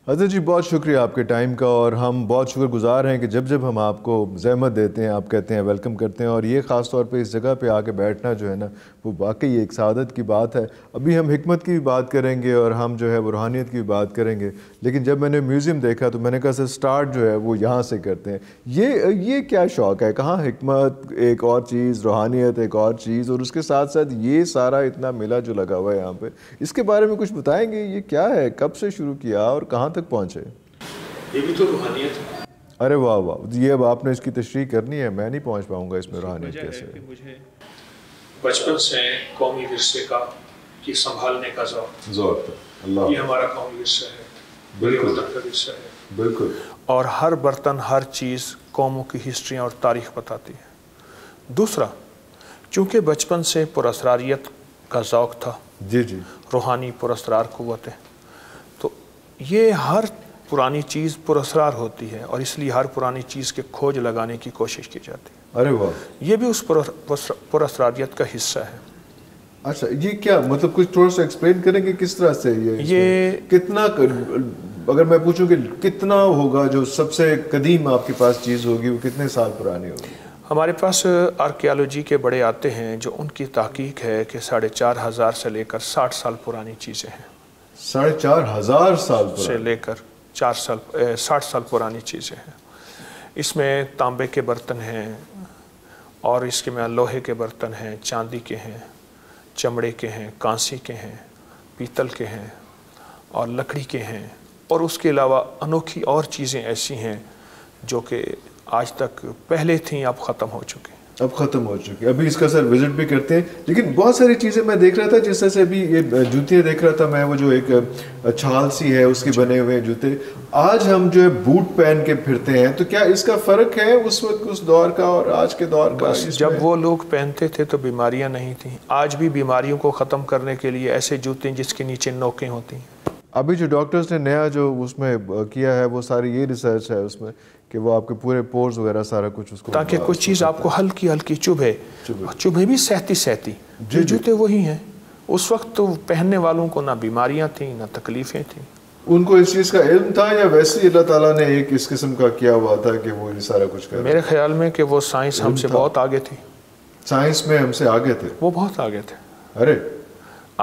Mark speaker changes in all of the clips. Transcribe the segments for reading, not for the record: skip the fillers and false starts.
Speaker 1: حضرت جی بہت شکریہ آپ کے ٹائم کا، اور ہم بہت شکر گزار ہیں کہ جب جب ہم آپ کو زحمت دیتے ہیں آپ کہتے ہیں ویلکم کرتے ہیں، اور یہ خاص طور پہ اس جگہ پہ آ کے بیٹھنا جو ہے نا وہ واقعی ایک سعادت کی بات ہے۔ ابھی ہم حکمت کی بھی بات کریں گے اور ہم جو ہے وہ روحانیت کی بھی بات کریں گے، لیکن جب میں نے میوزیم دیکھا تو میں نے کہا سر سٹارٹ جو ہے وہ یہاں سے کرتے ہیں۔ یہ کیا شوق ہے؟ کہاں حکمت ایک اور چیز، روحانیت ایک اور چیز، اور اس کے ساتھ ساتھ یہ سارا اتنا میلہ جو لگا ہوا ہے یہاں پہ، اس کے بارے میں کچھ بتائیں گے؟ یہ کیا ہے، کب سے شروع کیا اور کہاں تک پہنچے؟
Speaker 2: یہ بھی تو روحانیت ہے۔
Speaker 1: ارے واہ واہ، یہ اب آپ نے اس کی تشریح کرنی ہے، میں نہیں پہنچ پاؤں گا اس میں روحانیت کیسے ہے۔
Speaker 2: مجھے بچپن سے قومی ورثے کی سنبھالنے کا
Speaker 1: ذوق تھا۔ اللہ،
Speaker 2: یہ ہمارا قومی ورثہ ہے،
Speaker 1: بالکل
Speaker 2: وطن کا ورثہ ہے،
Speaker 1: بالکل۔
Speaker 2: اور ہر برتن، ہر چیز قوموں کی ہسٹری اور تاریخ بتاتی ہے۔ دوسرا، چونکہ بچپن سے پراسراریت کا ذوق تھا،
Speaker 1: جی جی،
Speaker 2: روحانی پراسرار قوتیں، تو یہ ہر پرانی چیز پراسرار ہوتی ہے، اور اس لیے ہر پرانی چیز کے کھوج لگانے کی کوشش کی جاتی ہے۔
Speaker 1: ارے واہ،
Speaker 2: یہ بھی اس پراسراریت کا حصہ ہے۔
Speaker 1: اچھا یہ کیا مطلب، کچھ تھوڑا سا ایکسپلین کریں گے کس طرح سے یہ کتنا، اگر میں پوچھوں کہ کتنا ہوگا جو سب سے قدیم آپ کے پاس چیز ہوگی، وہ کتنے سال پرانی ہوگی؟
Speaker 2: ہمارے پاس آرکیالوجی کے بڑے آتے ہیں جو ان کی تحقیق ہے کہ 4,500 سے لے کر 60 سال پرانی چیزیں ہیں۔
Speaker 1: 4,500 سال
Speaker 2: سے لے کر 60 سال پرانی چیزیں ہیں۔ اس میں تانبے کے برتن ہیں، اور اس کے میں لوہے کے برتن ہیں، چاندی کے ہیں، چمڑے کے ہیں، کانسی کے ہیں، پیتل کے ہیں، اور لکڑی کے ہیں، اور اس کے علاوہ انوکھی اور چیزیں ایسی ہیں جو کہ آج تک پہلے تھیں، اب ختم ہو چکی،
Speaker 1: اب ختم ہو چکی۔ ابھی اس کا سر وزٹ بھی کرتے ہیں، لیکن بہت ساری چیزیں میں دیکھ رہا تھا، جس طرح سے ابھی یہ جوتیاں دیکھ رہا تھا میں، وہ جو ایک چھال سی ہے اس کے بنے ہوئے جوتے، آج ہم جو ہے بوٹ پہن کے پھرتے ہیں، تو کیا اس کا فرق ہے اس وقت اس دور کا اور آج کے دور کا؟
Speaker 2: جب وہ لوگ پہنتے تھے تو بیماریاں نہیں تھیں، آج بھی بیماریوں کو ختم کرنے کے لیے ایسے جوتے جس کے نیچے نوکیں ہوتی ہیں۔
Speaker 1: ابھی جو ڈاکٹرز نے نیا جو اس میں کیا ہے وہ ساری یہ ریسرچ ہے اس میں کہ وہ آپ کے پورے پورز وغیرہ سارا کچھ اس کو،
Speaker 2: تاکہ کوئی چیز آپ کو ہلکی ہلکی چبھے بھی سہتی جو جوتے وہی ہیں۔ اس وقت تو پہننے والوں کو نہ بیماریاں تھیں نہ تکلیفیں تھیں۔
Speaker 1: ان کو اس چیز کا علم تھا، یا ویسے اللہ تعالیٰ نے ایک اس قسم کا کیا ہوا تھا کہ وہ یہ سارا کچھ کر؟
Speaker 2: میرے خیال میں کہ وہ سائنس ہم سے بہت آگے تھی۔
Speaker 1: سائنس میں ہم سے آگے تھے؟
Speaker 2: وہ بہت آگے تھے۔
Speaker 1: ارے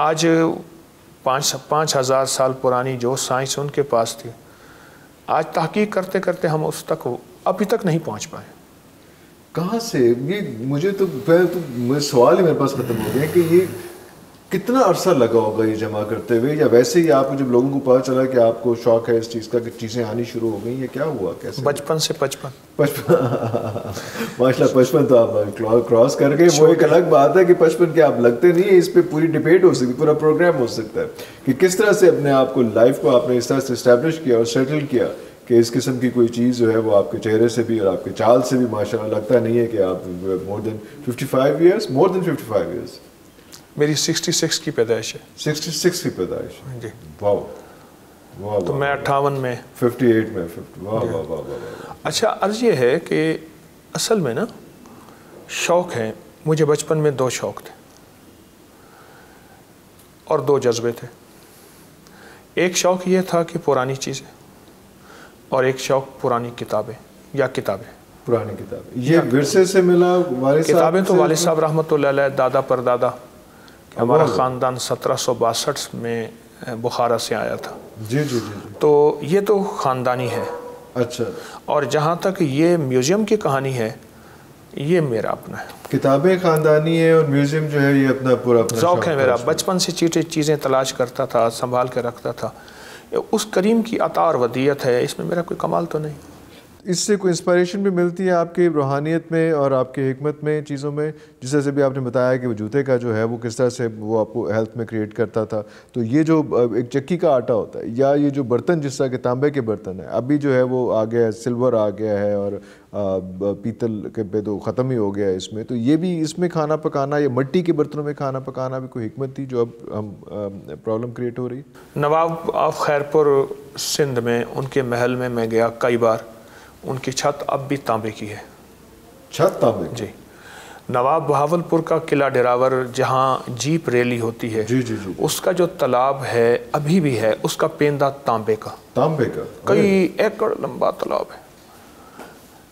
Speaker 2: آج 5,000 سال پرانی جو سائنس ان کے پاس تھی، آج تحقیق کرتے کرتے ہم اس تک ابھی تک نہیں پہنچ پائے۔
Speaker 1: کہاں سے یہ؟ مجھے تو سوال ہی میرے پاس ختم ہو گئے کہ یہ کتنا عرصہ لگا ہوگا یہ جمع کرتے ہوئے، یا ویسے ہی آپ کو جب لوگوں کو پتا چلا کہ آپ کو شوق ہے اس چیز کا کہ چیزیں آنی شروع ہو گئی، یا کیا ہوا کیسے؟
Speaker 2: بچپن سے 55
Speaker 1: ماشاءاللہ 55 تو آپ کراس کر گئے۔ وہ ایک الگ بات ہے کہ 55 کے آپ لگتے نہیں ہیں، اس پہ پوری ڈیبیٹ ہو سکتی، پورا پروگرام ہو سکتا ہے کہ کس طرح سے اپنے آپ کو، لائف کو آپ نے اس طرح سے اسٹیبلش کیا اور سیٹل کیا کہ اس قسم کی کوئی چیز جو ہے وہ آپ کے چہرے سے بھی اور آپ کے چال سے بھی ماشاءاللہ لگتا نہیں ہے کہ آپ مور دین 55 ایئرس۔
Speaker 2: میری 66 کی پیدائش ہے۔
Speaker 1: 66 کی پیدائش؟
Speaker 2: جی۔
Speaker 1: واو واو۔
Speaker 2: تو میں 58 میں،
Speaker 1: 58 میں، واہ واہ واہ واہ۔
Speaker 2: اچھا عرض یہ ہے کہ اصل میں نا شوق ہے، مجھے بچپن میں 2 شوق تھے اور 2 جذبے تھے۔ ایک شوق یہ تھا کہ پرانی چیزیں، اور ایک شوق پرانی کتابیں یا کتابیں۔
Speaker 1: پرانی کتابیں یہ ورثے سے ملا؟ والد صاحب
Speaker 2: کتابیں تو والد صاحب رحمۃ اللہ علیہ، دادا پر دادا، ہمارا خاندان 1762 میں بخارا سے آیا تھا۔
Speaker 1: جی جی جی۔
Speaker 2: تو یہ تو خاندانی ہے۔
Speaker 1: اچھا۔
Speaker 2: اور جہاں تک یہ میوزیم کی کہانی ہے، یہ میرا اپنا ہے۔
Speaker 1: کتابیں خاندانی ہیں اور میوزیم جو ہے یہ اپنا پورا
Speaker 2: ذوق ہے میرا۔ بچپن سے چیزیں تلاش کرتا تھا، سنبھال کے رکھتا تھا۔ اس کریم کی عطا اور ودیعت ہے، اس میں میرا کوئی کمال تو نہیں۔
Speaker 1: اس سے کوئی انسپائریشن بھی ملتی ہے آپ کی روحانیت میں اور آپ کی حکمت میں، چیزوں میں؟ جس طرح سے بھی آپ نے بتایا کہ وہ جوتے کا جو ہے وہ کس طرح سے وہ آپ کو ہیلتھ میں کریٹ کرتا تھا، تو یہ جو ایک چکی کا آٹا ہوتا ہے، یا یہ جو برتن جس طرح کے تانبے کے برتن ہیں، ابھی جو ہے وہ آ گیا ہے، سلور آ گیا ہے، اور پیتل کے پہ تو ختم ہی ہو گیا ہے اس میں، تو یہ بھی اس میں کھانا پکانا یا مٹی کے برتنوں میں کھانا پکانا بھی کوئی حکمت تھی جو اب ہم پرابلم کریٹ ہو رہی؟
Speaker 2: نواب آف خیرپور سندھ میں ان کے محل میں میں گیا کئی بار، ان کی چھت اب بھی تانبے کی ہے۔
Speaker 1: چھت تانبے؟
Speaker 2: جی۔ نواب بہاولپور کا قلعہ ڈراور جہاں جیپ ریلی ہوتی ہے،
Speaker 1: جی جی جی،
Speaker 2: اس کا جو تالاب ہے ابھی بھی ہے، اس کا پیندہ تانبے کا، کئی ایکڑ لمبا تالاب ہے۔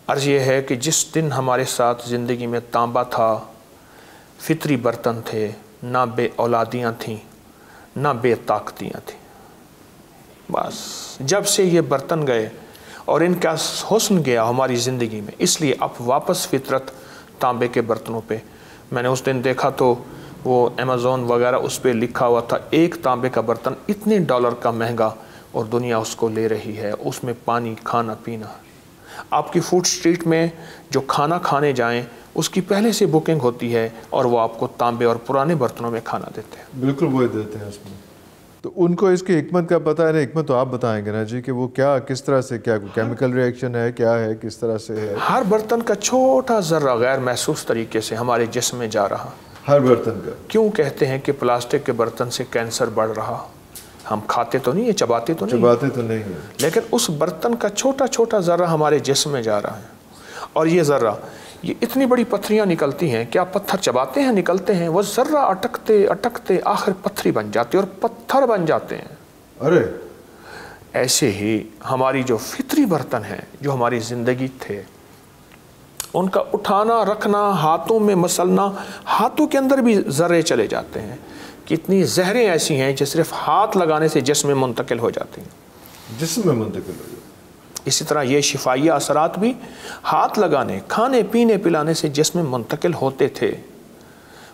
Speaker 2: عرض یہ ہے کہ جس دن ہمارے ساتھ زندگی میں تانبا تھا، فطری برتن تھے، نہ بے اولادیاں تھیں، نہ بے طاقتیاں تھیں، بس جب سے یہ برتن گئے اور ان کا حسن گیا ہماری زندگی میں، اس لیے اب واپس فطرت تانبے کے برتنوں پہ۔ میں نے اس دن دیکھا تو وہ امیزون وغیرہ اس پہ لکھا ہوا تھا ایک تانبے کا برتن اتنے ڈالر کا مہنگا، اور دنیا اس کو لے رہی ہے، اس میں پانی، کھانا پینا۔ آپ کی فوڈ اسٹریٹ میں جو کھانا کھانے جائیں اس کی پہلے سے بکنگ ہوتی ہے، اور وہ آپ کو تانبے اور پرانے برتنوں میں کھانا دیتے ہیں۔
Speaker 1: بالکل وہی دیتے ہیں اس میں۔ تو ان کو اس کی حکمت کا پتہ ہے نا، حکمت تو آپ بتائیں گے نا جی، کہ وہ کیا، کس طرح سے، کیا کیمیکل ری ایکشن ہے، کیا ہے، کس طرح سے ہے؟
Speaker 2: ہر برتن کا چھوٹا ذرہ غیر محسوس طریقے سے ہمارے جسم میں جا رہا۔
Speaker 1: ہر برتن کا؟
Speaker 2: کیوں کہتے ہیں کہ پلاسٹک کے برتن سے کینسر بڑھ رہا؟ ہم کھاتے تو نہیں ہیں، چباتے تو نہیں ہیں، لیکن اس برتن کا چھوٹا چھوٹا ذرہ ہمارے جسم میں جا رہا ہے، اور یہ ذرہ، یہ اتنی بڑی پتھریاں نکلتی ہیں کہ آپ پتھر چباتے ہیں، نکلتے ہیں، وہ ذرہ اٹکتے اٹکتے آخر پتھری بن جاتے اور پتھر بن جاتے ہیں۔
Speaker 1: ارے
Speaker 2: ایسے ہی ہماری جو فطری برتن ہیں، جو ہماری زندگی تھے، ان کا اٹھانا رکھنا، ہاتھوں میں مسلنا، ہاتھوں کے اندر بھی ذرے چلے جاتے ہیں۔ کتنی زہریں ایسی ہیں جو صرف ہاتھ لگانے سے جسم میں منتقل ہو جاتی ہیں،
Speaker 1: جسم میں منتقل ہو جاتی ہیں۔
Speaker 2: اسی طرح یہ شفائیہ اثرات بھی ہاتھ لگانے، کھانے پینے پلانے سے جسم میں منتقل ہوتے تھے۔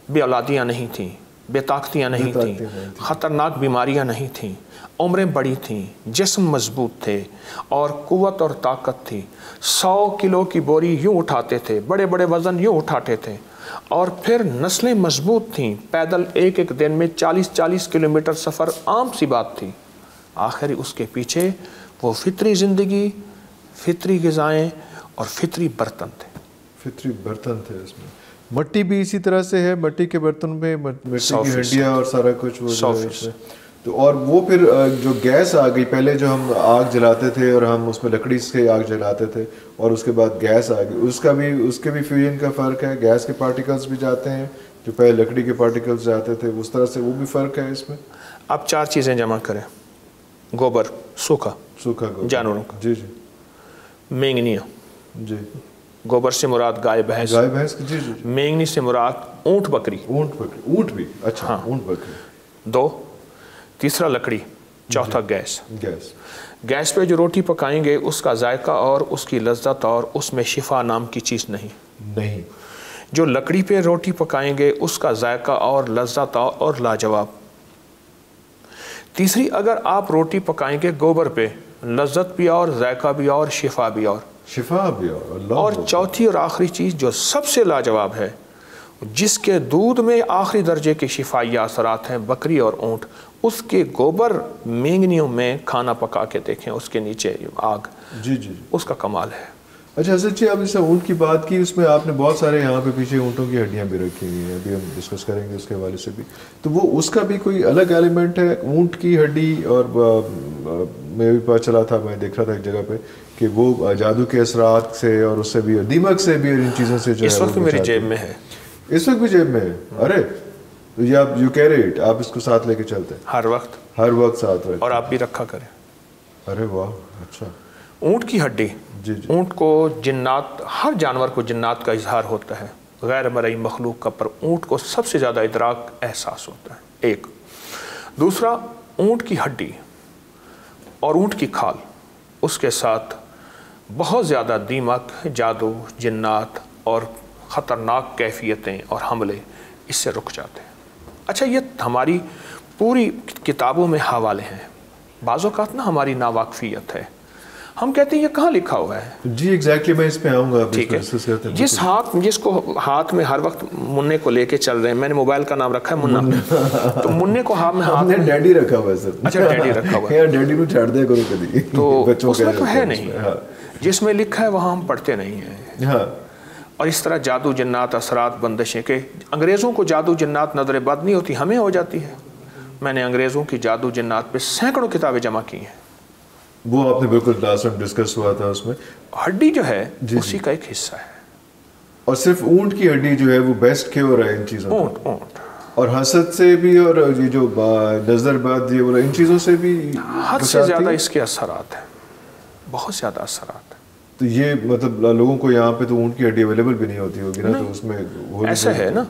Speaker 2: بے اولادیاں نہیں تھیں، بے طاقتیاں نہیں تھیں، خطرناک بیماریاں نہیں تھیں، عمریں بڑی تھیں، جسم مضبوط تھے اور قوت اور طاقت تھی۔ 100 کلو کی بوری یوں اٹھاتے تھے، بڑے بڑے وزن یوں اٹھاتے تھے، اور پھر نسلیں مضبوط تھیں، پیدل ایک ایک دن میں 40 کلومیٹر سفر عام سی بات تھی۔ آخر اس کے پیچھے وہ فطری زندگی، فطری غذائیں اور فطری برتن تھے۔
Speaker 1: فطری برتن تھے۔ اس میں مٹی بھی اسی طرح سے ہے، مٹی کے برتن میں مٹی کی ہڈیاں اور سارا کچھ وہ تو، اور وہ پھر جو گیس آ گئی، پہلے جو ہم آگ جلاتے تھے اور ہم اس میں لکڑی سے آگ جلاتے تھے، اور اس کے بعد گیس آ گئی، اس کے بھی فیوژن کا فرق ہے، گیس کے پارٹیکلز بھی جاتے ہیں جو پہلے لکڑی کے پارٹیکلز جاتے تھے، اس طرح سے وہ بھی فرق ہے اس میں۔
Speaker 2: آپ 4 چیزیں جمع کریں: گوبر، سوکھا
Speaker 1: گوبر
Speaker 2: جانوروں کا،
Speaker 1: جی جی،
Speaker 2: مینگنیاں،
Speaker 1: جی،
Speaker 2: گوبر سے مراد گائے بھینس،
Speaker 1: جی جی،
Speaker 2: مینگنی سے مراد اونٹ بکری،
Speaker 1: اونٹ بھی، اچھا، اونٹ بکری۔
Speaker 2: 2، تیسرا لکڑی، چوتھا گیس پہ جو روٹی پکائیں گے اس کا ذائقہ اور اس کی لذت اور اس میں شفا نام کی چیز نہیں۔ جو لکڑی پہ روٹی پکائیں گے اس کا ذائقہ اور لذت اور لاجواب۔ تیسری، اگر آپ روٹی پکائیں گے گوبر پہ، لذت بھی اور، ذائقہ بھی اور، شفا بھی اور۔ اور چوتھی اور آخری چیز جو سب سے لاجواب ہے، جس کے دودھ میں آخری درجے کے شفائیہ اثرات ہیں، بکری اور اونٹ، اس کے گوبر مینگنیوں میں کھانا پکا کے دیکھیں، اس کے نیچے آگ،
Speaker 1: جی جی،
Speaker 2: اس کا کمال ہے۔
Speaker 1: اچھا حضرت جی، آپ جیسے اونٹ کی بات کی، اس میں آپ نے بہت سارے یہاں پہ پیچھے اونٹوں کی ہڈیاں بھی رکھی ہوئی ہیں، ابھی ہم ڈسکس کریں گے اس کے حوالے سے بھی، تو وہ اس کا بھی کوئی الگ ایلیمنٹ ہے اونٹ کی ہڈی؟ اور میں بھی پتہ چلا تھا، میں دیکھ رہا تھا ایک جگہ پہ کہ وہ جادو کے اثرات سے اور اس سے بھی، دیمک سے بھی، اور ان چیزوں سے جو ہے
Speaker 2: اس وقت میری جیب میں ہے،
Speaker 1: اس وقت بھی جیب میں ہے؟ ارے یہ آپ یو کیری اٹ، آپ اس کو ساتھ لے کے چلتے ہیں
Speaker 2: ہر وقت
Speaker 1: ساتھ رکھتے،
Speaker 2: اور آپ بھی رکھا کریں۔
Speaker 1: ارے واہ، اچھا۔
Speaker 2: اونٹ کی ہڈی،
Speaker 1: جی،
Speaker 2: اونٹ کو جنات، ہر جانور کو جنات کا اظہار ہوتا ہے، غیر مرئی مخلوق کا، پر اونٹ کو سب سے زیادہ ادراک احساس ہوتا ہے، ایک۔ دوسرا، اونٹ کی ہڈی اور اونٹ کی کھال، اس کے ساتھ بہت زیادہ دیمک، جادو، جنات اور خطرناک کیفیتیں اور حملے اس سے رک جاتے ہیں۔ اچھا، یہ ہماری پوری کتابوں میں حوالے ہیں، بعض اوقات نا ہماری ناواقفیت ہے، ہم کہتے ہیں یہ کہاں لکھا ہوا ہے؟
Speaker 1: جی ایگزیکٹلی، میں اس پہ آؤں گا۔
Speaker 2: ٹھیک ہے، جس کو ہاتھ میں ہر وقت منع کو لے کے چل رہے ہیں، میں نے موبائل کا نام رکھا ہے منا، تو منع کو ہاتھ میں
Speaker 1: ڈیڈی رکھا ہوا ہے سر۔
Speaker 2: اچھا، ڈیڈی رکھا ہوا ہے،
Speaker 1: ڈیڈی کو چھاڑ دیا کرو کبھی،
Speaker 2: تو اس میں تو ہے نہیں، جس میں لکھا ہے وہاں ہم پڑھتے نہیں ہیں۔
Speaker 1: ہاں،
Speaker 2: اور اس طرح جادو، جنات، اثرات، بندشیں، کہ انگریزوں کو جادو جنات نظر بد نہیں ہوتی، ہمیں ہو جاتی ہے۔ میں نے انگریزوں کی جادو جنات پہ سینکڑوں کتابیں جمع کی ہیں،
Speaker 1: وہ آپ نے بالکل لاسٹ ٹائم ڈسکس ہوا تھا، اس میں
Speaker 2: ہڈی جو ہے اسی کا ایک حصہ ہے۔
Speaker 1: اور صرف اونٹ کی ہڈی جو ہے وہ بیسٹ کیور ہے ان چیزوں
Speaker 2: اونٹ اونٹ
Speaker 1: اور حسد سے بھی اور یہ جو نظر بد یہ ان چیزوں سے بھی
Speaker 2: حد سے زیادہ اس کے اثرات ہیں، بہت زیادہ اثرات ہیں.
Speaker 1: تو یہ مطلب لوگوں کو یہاں پہ تو اونٹ کی ہڈی اویلیبل بھی نہیں ہوتی ہوگی نا، تو اس میں
Speaker 2: ایسا ہے نا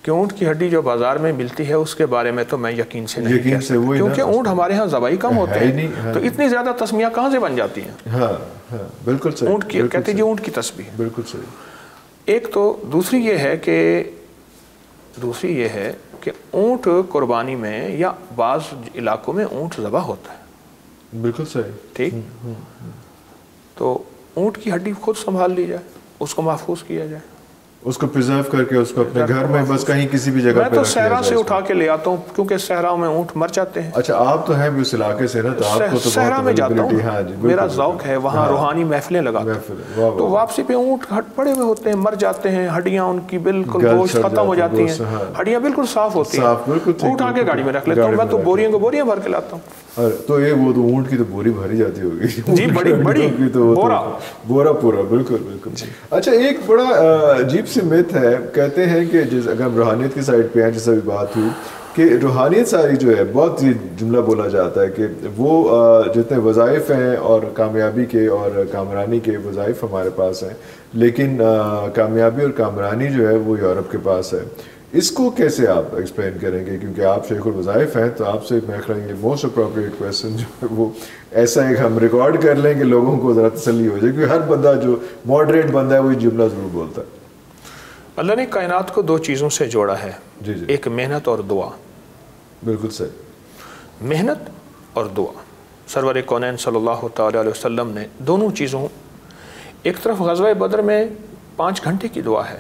Speaker 2: کہ اونٹ کی ہڈی جو بازار میں ملتی ہے اس کے بارے میں تو میں یقین سے نہیں کہہ سکتا، کیونکہ اونٹ ہمارے ہاں ذبائی کم ہوتے ہیں، تو اتنی زیادہ تسمیہ کہاں سے بن جاتی ہیں؟
Speaker 1: ہاں ہاں بالکل صحیح،
Speaker 2: اونٹ کی کہتے ہیں اونٹ کی تسبیح.
Speaker 1: بالکل صحیح.
Speaker 2: ایک تو دوسری یہ ہے کہ اونٹ قربانی میں یا بعض علاقوں میں اونٹ ذبح ہوتا ہے.
Speaker 1: بالکل صحیح.
Speaker 2: ٹھیک، تو اونٹ کی ہڈی خود سنبھال لی جائے، اس کو محفوظ کیا جائے،
Speaker 1: اس کو پریزرو کر کے اس کو اپنے گھر میں بس کہیں کسی بھی جگہ پہ.
Speaker 2: میں تو صحرا سے اٹھا کے لے آتا ہوں کیونکہ صحراؤں میں اونٹ مر جاتے ہیں.
Speaker 1: اچھا آپ تو ہیں بھی اس علاقے سے نا، تو آپ کو تو
Speaker 2: صحرا میں جاتا ہوں، میرا ذوق ہے، وہاں روحانی محفلیں لگاتا ہوں، تو واپسی پہ اونٹ پڑے ہوئے ہوتے ہیں، مر جاتے ہیں، ہڈیاں ان کی بالکل گوشت ختم ہو جاتی ہیں، ہڈیاں بالکل صاف ہوتی ہیں، اٹھا کے گاڑی میں رکھ لیتا ہوں. میں تو بوریوں کو بوریاں بھر کے لاتا ہوں.
Speaker 1: تو یہ وہ تو اونٹ کی تو بوری بھری جاتی ہوگی
Speaker 2: جی، بڑی
Speaker 1: بورا پورا. بالکل بالکل. اچھا ایک بڑا عجیب سی میتھ ہے، کہتے ہیں کہ اگر ہم روحانیت کی سائڈ پہ ہیں، جیسا بھی بات ہوئی کہ روحانیت ساری جو ہے، بہت ہی جملہ بولا جاتا ہے کہ وہ جتنے وظائف ہیں اور کامیابی کے اور کامرانی کے وظائف ہمارے پاس ہیں، لیکن کامیابی اور کامرانی جو ہے وہ یورپ کے پاس ہے. اس کو کیسے آپ ایکسپلین کریں گے؟ کیونکہ آپ شیخ الوظائف ہیں، تو آپ سے میں کریں گے موسٹ اپروپریٹ کویسچن جو ہے وہ ایسا ایک ہم ریکارڈ کر لیں کہ لوگوں کو ذرا تسلی ہو جائے، کیونکہ ہر بندہ جو ماڈریٹ بندہ ہے وہ جملہ ضرور بولتا ہے.
Speaker 2: اللہ نے کائنات کو دو چیزوں سے جوڑا ہے،
Speaker 1: جی جی،
Speaker 2: ایک محنت اور دعا.
Speaker 1: بالکل صحیح.
Speaker 2: محنت اور دعا. سرور کونین صلی اللہ تعالی علیہ وسلم نے دونوں چیزوں، ایک طرف غزوہ بدر میں 5 گھنٹے کی دعا ہے،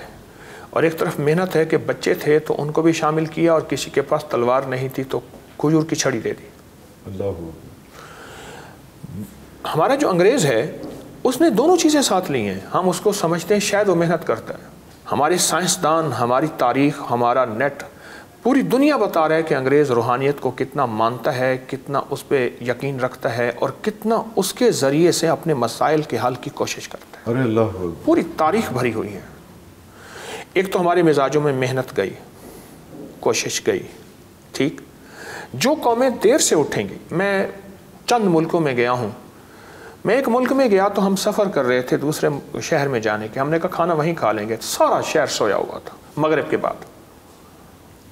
Speaker 2: اور ایک طرف محنت ہے کہ بچے تھے تو ان کو بھی شامل کیا، اور کسی کے پاس تلوار نہیں تھی تو کھجور کی چھڑی دے دی.
Speaker 1: اللہ.
Speaker 2: ہمارا جو انگریز ہے اس نے دونوں چیزیں ساتھ لی ہیں. ہم اس کو سمجھتے ہیں شاید وہ محنت کرتا ہے. ہمارے سائنسدان، ہماری تاریخ، ہمارا نیٹ، پوری دنیا بتا رہا ہے کہ انگریز روحانیت کو کتنا مانتا ہے، کتنا اس پہ یقین رکھتا ہے، اور کتنا اس کے ذریعے سے اپنے مسائل کے حل کی کوشش کرتا ہے.
Speaker 1: ارے اللہ،
Speaker 2: پوری تاریخ بھری ہوئی ہے. ایک تو ہمارے مزاجوں میں محنت گئی، کوشش گئی. ٹھیک، جو قومیں دیر سے اٹھیں گی، میں چند ملکوں میں گیا ہوں. میں ایک ملک میں گیا تو ہم سفر کر رہے تھے دوسرے شہر میں جانے کے، ہم نے کہا کھانا وہیں کھا لیں گے. سارا شہر سویا ہوا تھا، مغرب کے بعد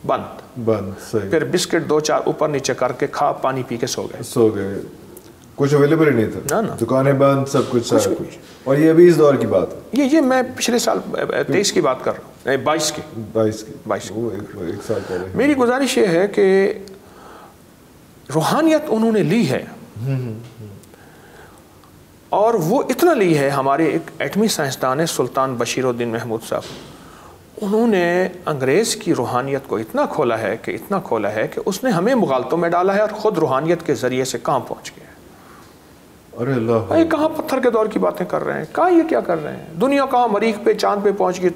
Speaker 2: بند.
Speaker 1: صحیح.
Speaker 2: پھر بسکٹ 2-4 اوپر نیچے کر کے کھا، پانی پی کے سو گئے.
Speaker 1: کچھ اویلیبل ہی نہیں تھا، دکانیں بند، سب کچھ سارا کچھ. اور یہ ابھی اس دور کی بات ہے،
Speaker 2: یہ میں پچھلے سال 23 کی بات کر رہا ہوں، 22 کی.
Speaker 1: ایک سال پہلے.
Speaker 2: میری گزارش یہ ہے کہ روحانیت انہوں نے لی ہے، اور وہ اتنا لی ہے. ہمارے ایک ایٹمی سائنسدان ہے سلطان بشیر الدین محمود صاحب، انہوں نے انگریز کی روحانیت کو اتنا کھولا ہے کہ اس نے ہمیں مغالطوں میں ڈالا ہے، اور خود روحانیت کے ذریعے سے کہاں پہنچ گیا.
Speaker 1: ارے اللہ،
Speaker 2: یہ کہاں پتھر کے دور کی باتیں کر رہے ہیں، کہاں یہ کیا کر رہے ہیں، دنیا کہاں مریخ پہ چاند پہ پہنچ گئی.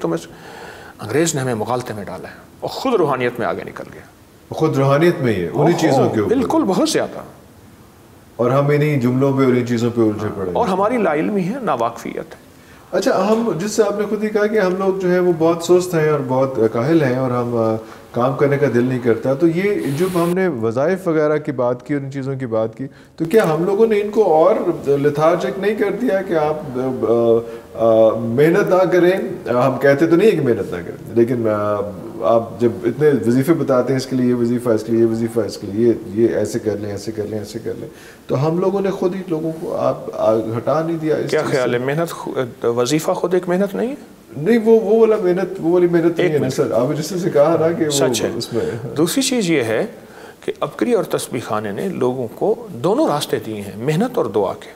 Speaker 2: انگریز نے ہمیں مغالطے میں ڈالا ہے اور خود روحانیت میں آگے نکل گیا.
Speaker 1: خود روحانیت میں ہی ہے، انہی چیزوں کے اوپر
Speaker 2: بالکل، بہت زیادہ. اور
Speaker 1: ہم انہی جملوں پہ اور انہی چیزوں پہ الجھے پڑے،
Speaker 2: اور ہماری لا علمی ہے، ناواقفیت ہے.
Speaker 1: اچھا، ہم جس سے آپ نے خود ہی کہا کہ ہم لوگ جو ہے وہ بہت سست ہیں اور بہت کاہل ہیں، اور ہم کام کرنے کا دل نہیں کرتا. تو یہ جو ہم نے وظائف وغیرہ کی بات کی اور ان چیزوں کی بات کی، تو کیا ہم لوگوں نے ان کو اور لتھارجک نہیں کر دیا کہ آپ محنت نہ کریں؟ ہم کہتے تو نہیں ہیں کہ محنت نہ کریں، لیکن آپ جب اتنے وظیفے بتاتے ہیں، اس کے لیے یہ وظیفہ، اس کے لیے یہ وظیفہ، اس کے لیے یہ ایسے کر لیں، ایسے کر لیں، ایسے کر لیں، تو ہم لوگوں نے خود ہی لوگوں کو آپ ہٹا نہیں دیا.
Speaker 2: کیا خیال ہے، محنت وظیفہ خود ایک محنت نہیں ہے؟
Speaker 1: نہیں، وہ والی محنت نہیں ہے نا سر. آپ جس سے کہا نا کہ
Speaker 2: سچ ہے.
Speaker 1: اس میں
Speaker 2: دوسری چیز یہ ہے کہ عبقری اور تسبیح خانے نے لوگوں کو دونوں راستے دیے ہیں، محنت اور دعا کے.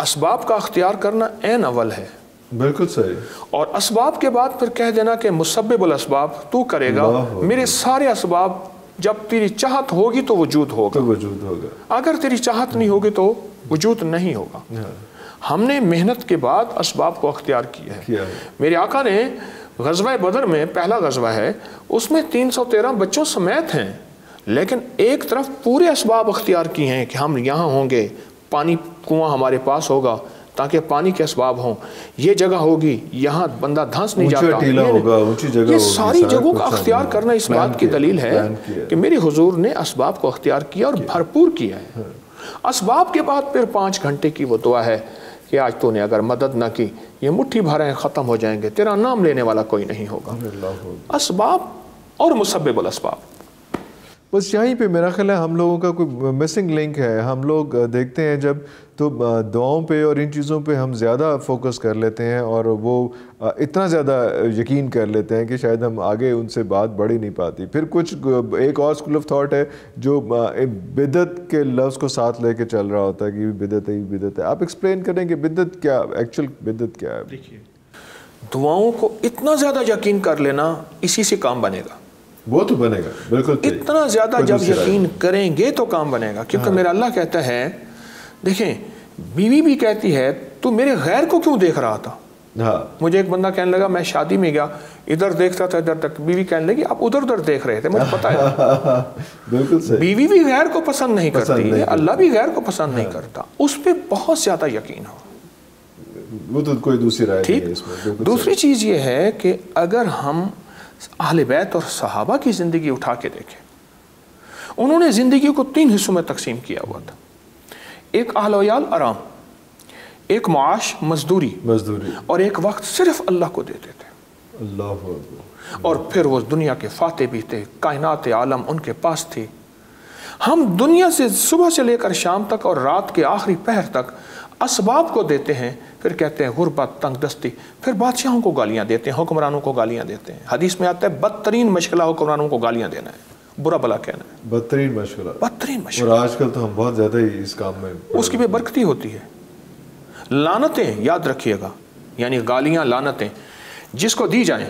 Speaker 2: اسباب کا اختیار کرنا عین اول ہے.
Speaker 1: بالکل صحیح. اور
Speaker 2: اسباب کے بعد پھر کہہ دینا کہ مسبب الاسباب تو کرے گا، میرے سارے اسباب جب تیری چاہت ہوگی تو وجود ہوگا، اگر تیری چاہت نہیں ہوگی تو وجود نہیں ہوگا. ہم نے محنت کے بعد اسباب کو اختیار کیا ہے. میرے آقا نے غزوہ بدر میں، پہلا غزوہ ہے، اس میں 313 بچوں سمیت ہیں، لیکن ایک طرف پورے اسباب اختیار کیے ہیں کہ ہم یہاں ہوں گے، پانی کنواں ہمارے پاس ہوگا، تاکہ پانی کے اسباب ہوں، یہ جگہ ہوگی یہاں بندہ دھنس نہیں جاتا، یہ ساری جگہوں کا اختیار کرنا اس بات کی دلیل ہے کہ میرے حضور نے اسباب کو اختیار کیا اور بھرپور کیا ہے۔ اسباب کے بعد پھر 5 گھنٹے کی وہ دعا ہے کہ آج تو نے اگر مدد نہ کی، یہ مٹھی بھر ہیں ختم ہو جائیں گے، تیرا نام لینے والا کوئی نہیں ہوگا۔ اسباب اور مسبب الاسباب،
Speaker 1: بس یہیں پہ میرا خیال ہے ہم لوگوں کا کوئی مسنگ لنک ہے۔ ہم لوگ دیکھتے ہیں جب تو دعاؤں پہ اور ان چیزوں پہ ہم زیادہ فوکس کر لیتے ہیں اور وہ اتنا زیادہ یقین کر لیتے ہیں کہ شاید ہم آگے ان سے بات بڑھ ہی نہیں پاتی۔ پھر کچھ ایک اور اسکول آف تھاٹ ہے جو بدعت کے لفظ کو ساتھ لے کے چل رہا ہوتا ہے کہ بدعت ہے، بدعت ہے۔ آپ ایکسپلین کریں کہ بدعت کیا، ایکچوئل بدعت کیا ہے؟
Speaker 2: دیکھیے، دعاؤں کو اتنا زیادہ یقین کر لینا، اسی سے کام بنے گا۔
Speaker 1: وہ تو بنے گا، بالکل
Speaker 2: اتنا زیادہ جب یقین کریں گے تو کام بنے گا، کیونکہ میرا اللہ کہتا ہے، دیکھیں بیوی بھی کہتی ہے تو میرے غیر کو کیوں دیکھ رہا تھا؟ مجھے ایک بندہ کہنے لگا، میں شادی میں گیا، ادھر دیکھتا تھا ادھر تک، بیوی کہنے لگی آپ ادھر ادھر دیکھ رہے تھے، مجھے پتا ہے۔
Speaker 1: بالکل صحیح۔
Speaker 2: بیوی بھی غیر کو پسند نہیں کرتی، اللہ بھی غیر کو پسند نہیں کرتا، اس پہ بہت زیادہ یقین ہو،
Speaker 1: وہ تو کوئی دوسری رائے نہیں ہے اس میں۔
Speaker 2: دوسری چیز یہ ہے کہ اگر ہم اہل بیت اور صحابہ کی زندگی اٹھا کے دیکھیں، انہوں نے زندگی کو 3 حصوں میں تقسیم کیا ہوا تھا۔ ایک اہل ویال آرام، ایک معاش مزدوری، اور ایک وقت صرف اللہ کو دیتے تھے۔
Speaker 1: اللہ،
Speaker 2: اور پھر وہ دنیا کے فاتح بھی تھے، کائنات عالم ان کے پاس تھی۔ ہم دنیا سے صبح سے لے کر شام تک اور رات کے آخری پہر تک اسباب کو دیتے ہیں، پھر کہتے ہیں غربت، تنگ دستی، پھر بادشاہوں کو گالیاں دیتے ہیں، حکمرانوں کو گالیاں دیتے ہیں۔ حدیث میں آتا ہے بدترین مشغلہ حکمرانوں کو گالیاں دینا ہے، برا بلا کہنا ہے،
Speaker 1: بدترین مشغلہ،
Speaker 2: بدترین مشغلہ۔
Speaker 1: اور آج کل تو ہم بہت زیادہ ہی اس کام میں،
Speaker 2: اس کی بے برکتی ہوتی ہے۔ لعنتیں یاد رکھیے گا، یعنی گالیاں، لعنتیں جس کو دی جائیں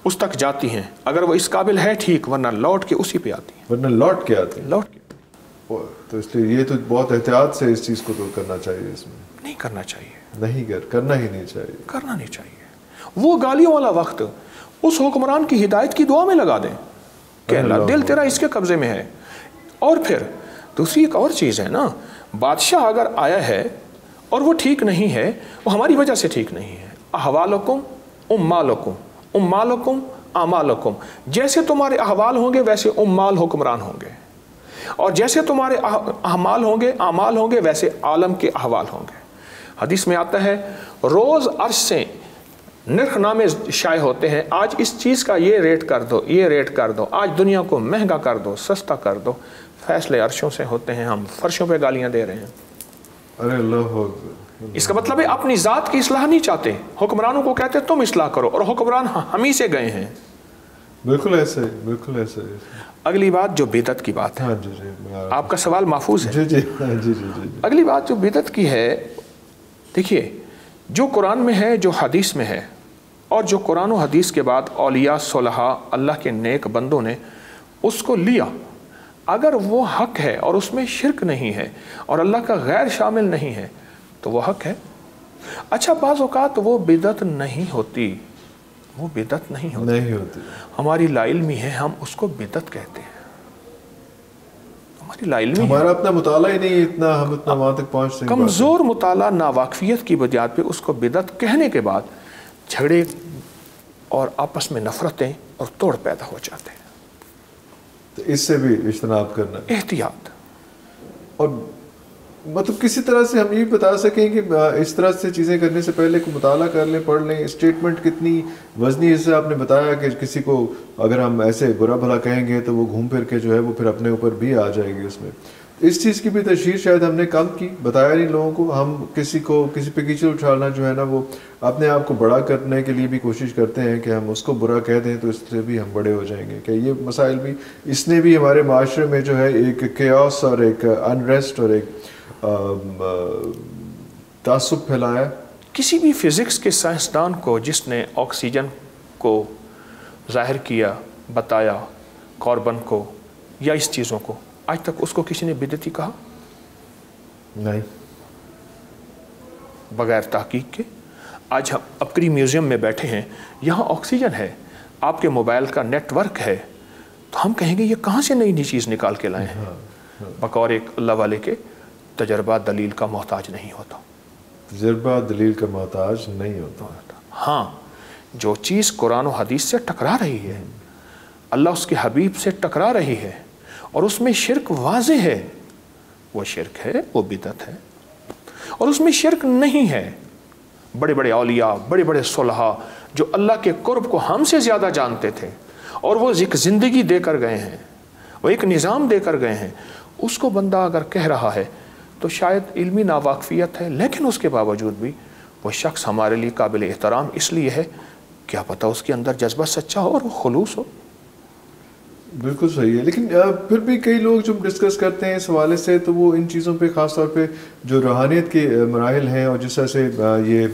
Speaker 2: اس تک جاتی ہیں، اگر وہ اس قابل ہے ٹھیک، ورنہ لوٹ کے اسی پہ آتی ہیں،
Speaker 1: ورنہ لوٹ کے آتی ہیں،
Speaker 2: لوٹ کے۔
Speaker 1: تو اس لیے یہ تو بہت احتیاط سے اس چیز کو تو کرنا چاہیے، اس میں
Speaker 2: نہیں کرنا چاہیے،
Speaker 1: نہیں کرنا ہی نہیں چاہیے،
Speaker 2: کرنا نہیں چاہیے۔ وہ گالیوں والا وقت اس حکمران کی ہدایت کی دعا میں لگا دیں کہ اللہ دل تیرا اس کے قبضے میں ہے۔ اور پھر دوسری ایک اور چیز ہے نا، بادشاہ اگر آیا ہے اور وہ ٹھیک نہیں ہے، وہ ہماری وجہ سے ٹھیک نہیں ہے۔ احوالکم امالکم، امالکم اعمالکم، جیسے تمہارے احوال ہوں گے ویسے امال حکمران ہوں گے، اور جیسے تمہارے اعمال ہوں گے، اعمال ہوں گے، ویسے عالم کے احوال ہوں گے۔ حدیث میں آتا ہے روز عرش سے نرخ نامے شائع ہوتے ہیں، آج اس چیز کا یہ ریٹ کر دو، یہ ریٹ کر دو، آج دنیا کو مہنگا کر دو، سستا کر دو۔ فیصلے عرشوں سے ہوتے ہیں، ہم فرشوں پہ گالیاں دے رہے ہیں۔
Speaker 1: ارے اللہ،
Speaker 2: اس کا مطلب ہے اپنی ذات کی اصلاح نہیں چاہتے، حکمرانوں کو کہتے تم اصلاح کرو، اور حکمران ہم ہی سے گئے ہیں۔
Speaker 1: بالکل ایسے، بالکل ایسے۔
Speaker 2: اگلی بات جو بدعت کی بات ہے، آپ کا سوال محفوظ ہے۔
Speaker 1: جی۔
Speaker 2: اگلی بات جو بدعت کی ہے، دیکھیے جو قرآن میں ہے، جو حدیث میں ہے، اور جو قرآن و حدیث کے بعد اولیاء صلحاء اللہ کے نیک بندوں نے اس کو لیا، اگر وہ حق ہے اور اس میں شرک نہیں ہے اور اللہ کا غیر شامل نہیں ہے تو وہ حق ہے۔ اچھا، بعض اوقات وہ بدعت نہیں ہوتی، وہ بدعت نہیں ہوتی، ہماری لا علمی ہے، ہم اس کو بدعت کہتے ہیں، ہماری لا علمی،
Speaker 1: ہمارا اپنا مطالعہ ہی نہیں اتنا، ہم اتنا وہاں تک پہنچ نہیں،
Speaker 2: کمزور مطالعہ، ناواقفیت کی بنیاد پہ اس کو بدعت کہنے کے بعد جھگڑے اور آپس میں نفرتیں اور توڑ پیدا ہو جاتے ہیں۔
Speaker 1: تو اس سے بھی اجتناب کرنا،
Speaker 2: احتیاط۔
Speaker 1: اور مطلب کسی طرح سے ہم یہ بتا سکیں کہ اس طرح سے چیزیں کرنے سے پہلے کو مطالعہ کر لیں، پڑھ لیں، اسٹیٹمنٹ کتنی وزنی، جیسے آپ نے بتایا کہ کسی کو اگر ہم ایسے برا بھلا کہیں گے تو وہ گھوم پھر کے جو ہے وہ پھر اپنے اوپر بھی آ جائے گی۔ اس میں اس چیز کی بھی تشہیر شاید ہم نے کم کی، بتایا نہیں لوگوں کو۔ ہم کسی پہ کیچڑ اچھالنا جو ہے نا، وہ اپنے آپ کو بڑا کرنے کے لیے بھی کوشش کرتے ہیں کہ ہم اس کو برا کہہ دیں تو اس سے بھی ہم بڑے ہو جائیں گے۔ کہ یہ مسائل بھی، اس نے بھی ہمارے معاشرے میں جو ہے ایک کیوس اور ایک انریسٹ اور ایک تعصب پھیلایا۔
Speaker 2: کسی بھی فزکس کے سائنسدان کو جس نے آکسیجن کو ظاہر کیا، بتایا، کاربن کو یا اس چیزوں کو، آج تک اس کو کسی نے بدعتی کہا؟
Speaker 1: نہیں،
Speaker 2: بغیر تحقیق کے۔ آج ہم اپکری میوزیم میں بیٹھے ہیں، یہاں آکسیجن ہے، آپ کے موبائل کا نیٹ ورک ہے، تو ہم کہیں گے یہ کہاں سے نئی نئی چیز نکال کے لائے ہیں؟ بقور ایک اللہ والے کے تجربہ دلیل کا محتاج نہیں ہوتا۔
Speaker 1: تجربہ دلیل کا محتاج نہیں ہوتا.
Speaker 2: ہاں جو چیز قرآن و حدیث سے ٹکرا رہی ہے، اللہ اس کے حبیب سے ٹکرا رہی ہے اور اس میں شرک واضح ہے، وہ شرک ہے، وہ بدعت ہے. اور اس میں شرک نہیں ہے، بڑے بڑے اولیاء، بڑے بڑے صلحاء جو اللہ کے قرب کو ہم سے زیادہ جانتے تھے اور وہ ایک زندگی دے کر گئے ہیں، وہ ایک نظام دے کر گئے ہیں، اس کو بندہ اگر کہہ رہا ہے تو شاید علمی ناواقفیت ہے، لیکن اس کے باوجود بھی وہ شخص ہمارے لیے قابل احترام اس لیے ہے، کیا پتہ اس کے اندر جذبہ سچا ہو اور وہ خلوص ہو.
Speaker 1: بالکل صحیح ہے. لیکن پھر بھی کئی لوگ جو ڈسکس کرتے ہیں اس حوالے سے تو وہ ان چیزوں پہ خاص طور پہ جو روحانیت کے مراحل ہیں اور جس طرح سے یہ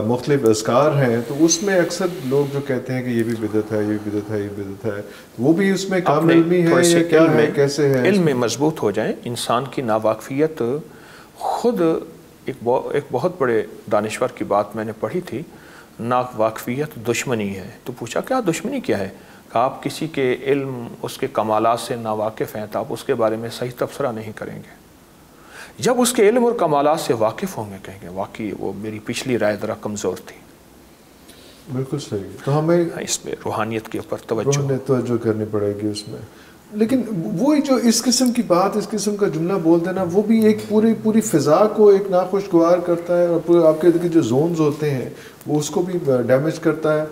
Speaker 1: مختلف اذکار ہیں تو اس میں اکثر لوگ جو کہتے ہیں کہ یہ بھی بدعت ہے، یہ بدعت ہے، یہ بدعت ہے، وہ بھی اس میں کام علمی ہے یا کیا ہے، کیسے ہے؟
Speaker 2: علم میں مضبوط ہو جائیں. انسان کی ناواقفیت خود ایک بہت بڑے دانشور کی بات میں نے پڑھی تھی، ناواقفیت دشمنی ہے. تو پوچھا کیا دشمنی کیا ہے؟ کہ آپ کسی کے علم، اس کے کمالات سے ناواقف ہیں تو آپ اس کے بارے میں صحیح تبصرہ نہیں کریں گے. جب اس کے علم اور کمالات سے واقف ہوں گے کہیں گے واقعی وہ میری پچھلی رائے ذرا کمزور تھی.
Speaker 1: بالکل صحیح. تو ہمیں
Speaker 2: اس میں روحانیت کے اوپر توجہ
Speaker 1: کرنی پڑے گی اس میں. لیکن وہی جو اس قسم کی بات، اس قسم کا جملہ بول دینا، وہ بھی ایک پوری فضا کو ایک ناخوشگوار کرتا ہے اور پورے آپ کے جو زونز ہوتے ہیں وہ اس کو بھی ڈیمیج کرتا ہے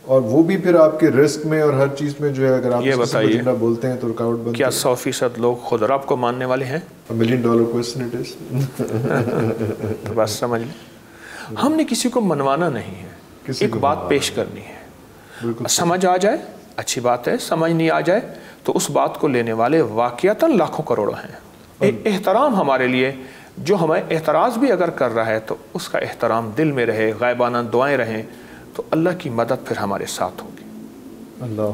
Speaker 1: اور وہ بھی پھر آپ کے رزق میں اور ہر چیز میں جو ہے اگر آپ اس قسم کا جملہ بولتے ہیں تو رکاوٹ بنتی ہے.
Speaker 2: کیا 100% لوگ خود رب کو ماننے والے ہیں؟
Speaker 1: $1 million question it is.
Speaker 2: بس سمجھ لیں، ہم نے کسی کو منوانا نہیں ہے، ایک بات پیش کرنی ہے. سمجھ آ جائے اچھی بات ہے، سمجھ نہیں آ جائے تو اس بات کو لینے والے واقعتاً لاکھوں کروڑوں ہیں. احترام ہمارے لیے، جو ہمیں اعتراض بھی اگر کر رہا ہے تو اس کا احترام دل میں رہے، غائبانہ دعائیں رہیں تو اللہ کی مدد پھر ہمارے ساتھ ہوگی.
Speaker 1: اللہ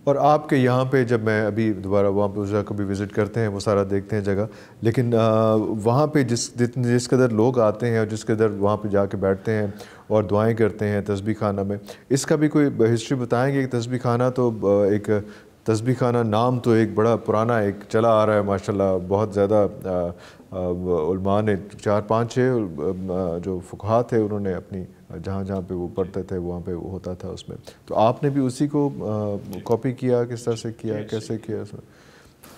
Speaker 1: اور آپ کے یہاں پہ جب میں ابھی دوبارہ وہاں پہ اس جگہ کبھی وزٹ کرتے ہیں، وہ سارا دیکھتے ہیں جگہ، لیکن وہاں پہ جس قدر لوگ آتے ہیں اور جس قدر وہاں پہ جا کے بیٹھتے ہیں اور دعائیں کرتے ہیں تسبیح خانہ میں، اس کا بھی کوئی ہسٹری بتائیں گے؟ کہ تسبیح خانہ تو ایک تسبیح خانہ نام تو ایک بڑا پرانا ایک چلا آ رہا ہے ماشاءاللہ، بہت زیادہ علماء نے 4-5-6 جو فقہاء تھے انہوں نے اپنی جہاں پہ وہ پڑھتے تھے وہاں پہ وہ ہوتا تھا اس میں. تو آپ نے بھی اسی کو کاپی کیا، کس طرح سے کیا، کیسے کیا؟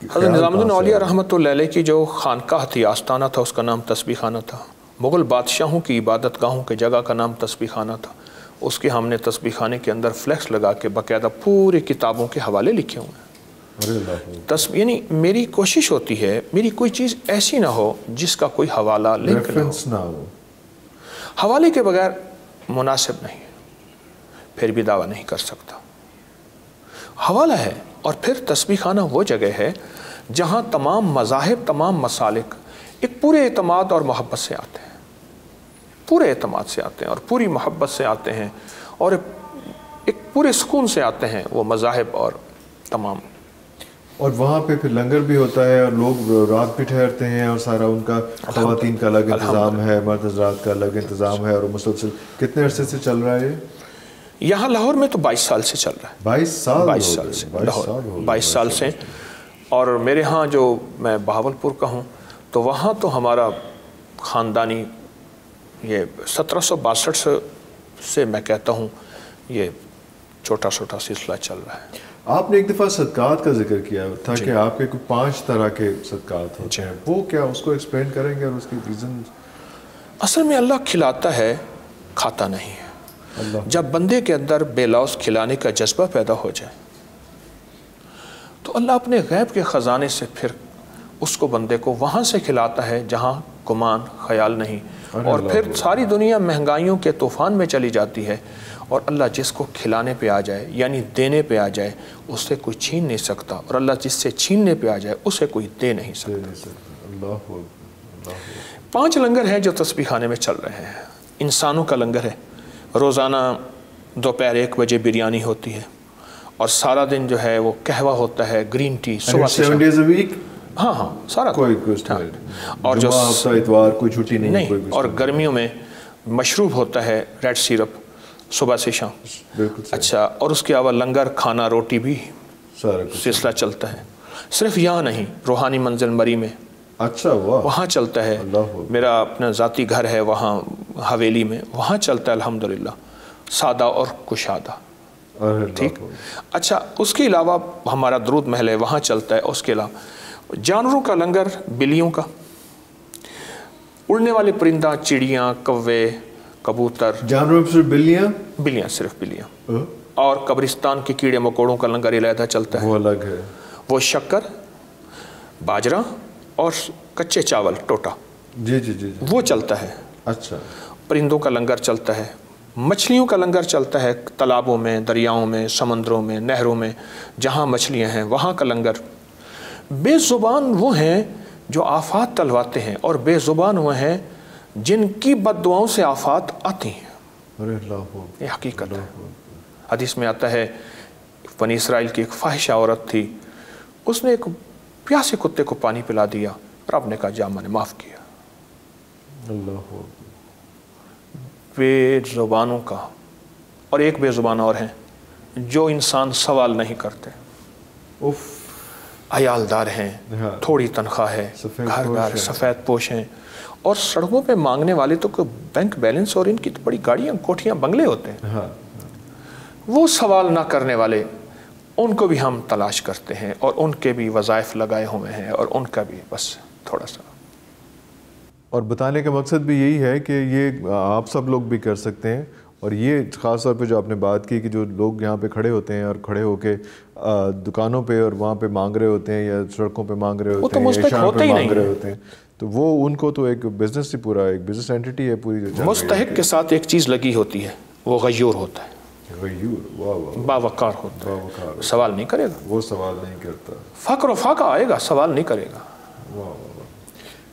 Speaker 2: حضرت نظام الدین اولیاء رحمۃ اللہ علیہ کی جو خانقاہ تھی، آستانہ تھا، اس کا نام تسبیح خانہ تھا. مغل بادشاہوں کی عبادت گاہوں کے جگہ کا نام تسبیح خانہ تھا. اس کے ہم نے تسبیح خانے کے اندر فلیکس لگا کے باقاعدہ پوری کتابوں کے حوالے لکھے ہوئے ہیں. یعنی میری کوشش ہوتی ہے میری کوئی چیز ایسی نہ ہو جس کا کوئی حوالہ لنک نہ ہو. حوالے کے بغیر مناسب نہیں، پھر بھی دعویٰ نہیں کر سکتا. حوالہ ہے. اور پھر تسبیح خانہ وہ جگہ ہے جہاں تمام مذاہب، تمام مسالک ایک پورے اعتماد اور محبت سے آتے ہیں، پورے اعتماد سے آتے ہیں اور پوری محبت سے آتے ہیں اور ایک پورے سکون سے آتے ہیں وہ مذاہب اور تمام. اور
Speaker 1: وہاں پہ پھر لنگر بھی ہوتا ہے اور لوگ رات بھی ٹھہرتے ہیں اور سارا ان کا خواتین کا الگ انتظام ہے، مرد حضرات کا الگ انتظام ہے. اور مسلسل کتنے عرصے سے چل رہا ہے
Speaker 2: یہاں لاہور میں؟ تو 22 سال سے چل رہا ہے. 22 سال سے. اور میرے ہاں جو میں بہاولپور کا ہوں تو وہاں تو ہمارا خاندانی یہ 1762 سے میں کہتا ہوں یہ چھوٹا سلسلہ چل رہا ہے.
Speaker 1: آپ نے ایک دفعہ صدقات کا ذکر کیا تھا کہ آپ کے کوئی 5 طرح کے صدقات ہوتے ہیں، وہ کیا؟ اس کو ایکسپلین کریں گے اور اس کی ریزن؟
Speaker 2: اصل میں اللہ کھلاتا ہے، کھاتا نہیں ہے. جب بندے کے اندر بے لوث کھلانے کا جذبہ پیدا ہو جائے تو اللہ اپنے غیب کے خزانے سے پھر اس کو بندے کو وہاں سے کھلاتا ہے جہاں گمان خیال نہیں. اور پھر ساری دنیا مہنگائیوں کے طوفان میں چلی جاتی ہے اور اللہ جس کو کھلانے پہ آ جائے یعنی دینے پہ آ جائے اس سے کوئی چھین نہیں سکتا، اور اللہ جس سے چھیننے پہ آ جائے اسے کوئی دے نہیں سکتا. 5 لنگر ہیں جو تسبیح خانے میں چل رہے ہیں. انسانوں کا لنگر ہے، روزانہ دوپہر 1 بجے بریانی ہوتی ہے اور سارا دن جو ہے وہ قہوہ ہوتا ہے، گرین ٹی صبح سے
Speaker 1: 7 days a week.
Speaker 2: ہاں سارا
Speaker 1: کوئی
Speaker 2: اور جو
Speaker 1: اتوار کوئی چھٹی نہیں.
Speaker 2: اور گرمیوں میں مشروب ہوتا ہے ریڈ سیرپ صبح سے شام. اچھا، اور اس کے علاوہ لنگر، کھانا، روٹی بھی سلسلہ چلتا ہے. صرف یہاں نہیں، روحانی منزل مری میں
Speaker 1: اچھا واہ.
Speaker 2: وہاں چلتا ہے. میرا اپنا ذاتی گھر ہے وہاں حویلی میں, وہاں چلتا ہے الحمدللہ سادہ اور کشادہ. ٹھیک. اچھا اس کے علاوہ ہمارا درود محل ہے وہاں چلتا ہے. اس کے علاوہ جانوروں کا لنگر, بلیوں کا, اڑنے والے پرندہ, چڑیاں, کوے, کبوتر.
Speaker 1: جانوروں میں صرف بلیاں؟
Speaker 2: بلیاں, صرف بلیاں. اور قبرستان کے کیڑے مکوڑوں کا لنگر علیحدہ چلتا ہے,
Speaker 1: وہ الگ ہے. وہ
Speaker 2: شکر, باجرہ اور کچے چاول, ٹوٹا,
Speaker 1: جی جی جی
Speaker 2: وہ چلتا ہے.
Speaker 1: اچھا.
Speaker 2: پرندوں کا لنگر چلتا ہے, مچھلیوں کا لنگر چلتا ہے, تالابوں میں, دریاؤں میں, سمندروں میں, نہروں میں جہاں مچھلیاں ہیں وہاں کا لنگر. بے زبان وہ ہیں جو آفات تلواتے ہیں, اور بے زبان وہ ہیں جن کی بد دعاؤں سے آفات آتی ہیں. یہ حقیقت ہے. حدیث میں آتا ہے بنی اسرائیل کی ایک فاحشہ عورت تھی, اس نے ایک پیاسے کتے کو پانی پلا دیا, رب نے کہا جا میں نے معاف کیا.
Speaker 1: اللہ.
Speaker 2: بے زبانوں کا. اور ایک بے زبان اور ہیں جو انسان سوال نہیں کرتے, عیالدار ہیں, تھوڑی تنخواہ ہے, گھر گھر سفید پوش ہیں, اور سڑکوں پہ مانگنے والے تو کوئی بینک بیلنس اور ان کی تو بڑی گاڑیاں, کوٹھیاں, بنگلے ہوتے ہیں. وہ سوال نہ کرنے والے, ان کو بھی ہم تلاش کرتے ہیں, اور ان کے بھی وظائف لگائے ہوئے ہیں, اور ان کا بھی بس تھوڑا سا.
Speaker 1: اور بتانے کا مقصد بھی یہی ہے کہ یہ آپ سب لوگ بھی کر سکتے ہیں. اور یہ خاص طور پہ جو آپ نے بات کی کہ جو لوگ یہاں پہ کھڑے ہوتے ہیں اور کھڑے ہو کے دکانوں پہ اور وہاں پہ مانگ رہے ہوتے ہیں, یا سڑکوں پہ مانگ رہے ہوتے ہیں, یا شام پہ مانگ رہے ہوتے ہیں, تو وہ ان کو تو ایک بزنس ہی, پورا ایک بزنس اینٹی ہے پوری.
Speaker 2: مستحق کے ساتھ ایک چیز لگی ہوتی ہے, وہ غیور ہوتا ہے, باوقار ہوتا ہے, سوال نہیں کرے گا,
Speaker 1: وہ سوال نہیں کرتا,
Speaker 2: فقر و فاقہ آئے گا, سوال نہیں کرے گا.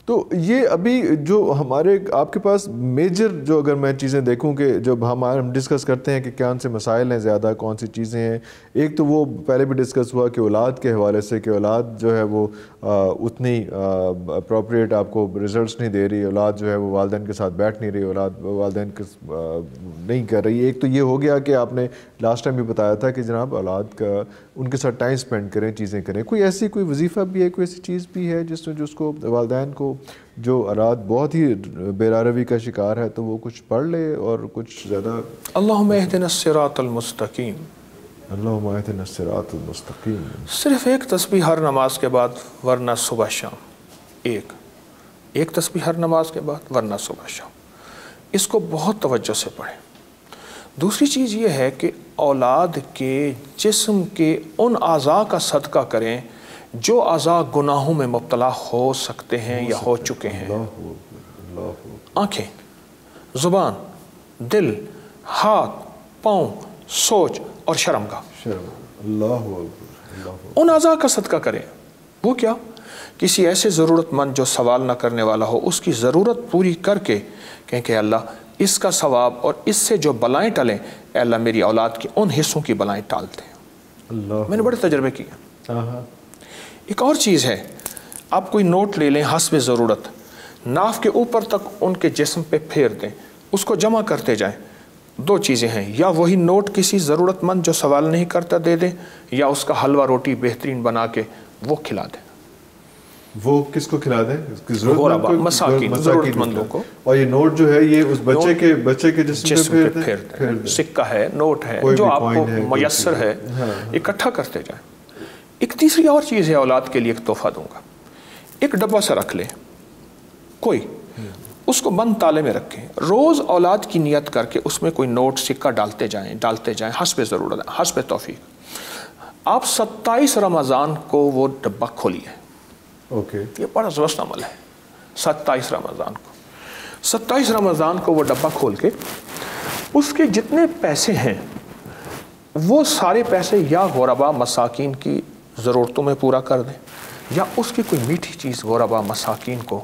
Speaker 1: تو یہ ابھی جو ہمارے آپ کے پاس میجر, جو اگر میں چیزیں دیکھوں کہ جب ہم ڈسکس کرتے ہیں کہ کون سے مسائل ہیں زیادہ, کون سی چیزیں ہیں, ایک تو وہ پہلے بھی ڈسکس ہوا کہ اولاد کے حوالے سے, کہ اولاد جو ہے وہ اتنی اپروپریٹ آپ کو رزلٹس نہیں دے رہی, اولاد جو ہے وہ والدین کے ساتھ بیٹھ نہیں رہی, اولاد والدین کے نہیں کر رہی. ایک تو یہ ہو گیا کہ آپ نے لاسٹ ٹائم بھی بتایا تھا کہ جناب اولاد کا ان کے ساتھ ٹائم اسپینڈ کریں, چیزیں کریں. کوئی ایسی کوئی وظیفہ بھی ہے, کوئی ایسی چیز بھی ہے جس میں جس کو والدین کو جو اولاد بہت ہی بے کا شکار ہے تو وہ کچھ پڑھ لے اور کچھ زیادہ.
Speaker 2: اللہم اہدنا الصراط المستقیم,
Speaker 1: اللہم اہدنا الصراط المستقیم.
Speaker 2: صرف ایک تسبیح ہر نماز کے بعد ورنہ صبح شام, ایک تسبیح ہر نماز کے بعد ورنہ صبح شام. اس کو بہت توجہ سے پڑھیں. دوسری چیز یہ ہے کہ اولاد کے جسم کے ان اعضاء کا صدقہ کریں جو اعضاء گناہوں میں مبتلا ہو سکتے ہیں یا ہو چکے ہیں. آنکھیں, زبان, دل, ہاتھ, پاؤں, سوچ اور شرمگاہ, ان اعضاء کا صدقہ کریں. وہ کیا؟ کسی ایسے ضرورت مند جو سوال نہ کرنے والا ہو, اس کی ضرورت پوری کر کے کہیں کہ اللہ اس کا ثواب اور اس سے جو بلائیں ٹلیں, اے اللہ میری اولاد کے ان حصوں کی بلائیں ٹال دیں. میں نے بڑے تجربے کیے. ایک اور چیز ہے, آپ کوئی نوٹ لے لیں حسب ضرورت, ناف کے اوپر تک ان کے جسم پہ پھیر دیں, اس کو جمع کرتے جائیں. دو چیزیں ہیں, یا وہی نوٹ کسی ضرورت مند جو سوال نہیں کرتا دے دیں, یا اس کا حلوہ روٹی بہترین بنا کے وہ کھلا دیں.
Speaker 1: وہ کس کو کھلا دیں؟
Speaker 2: مساکین, ضرورت مندوں کو.
Speaker 1: اور یہ نوٹ جو ہے یہ اس بچے کے جسم پہ پھیر دیں.
Speaker 2: سکہ ہے, نوٹ ہے, جو آپ کو میسر ہے, اکٹھا کرتے جائیں. ایک تیسری اور چیز ہے, اولاد کے لیے ایک تحفہ دوں گا. ایک ڈبہ سا رکھ لیں کوئی, اس کو بند تالے میں رکھیں, روز اولاد کی نیت کر کے اس میں کوئی نوٹ سکہ ڈالتے جائیں حسب ضرورت, حسب توفیق. آپ 27 رمضان کو وہ ڈبہ کھولیے. یہ بڑا زبردست عمل ہے. 27 رمضان کو وہ ڈبہ کھول کے اس کے جتنے پیسے ہیں وہ سارے پیسے یا غربا مساکین کی ضرورتوں میں پورا کر دیں, یا اس کی کوئی میٹھی چیز غربا مساکین کو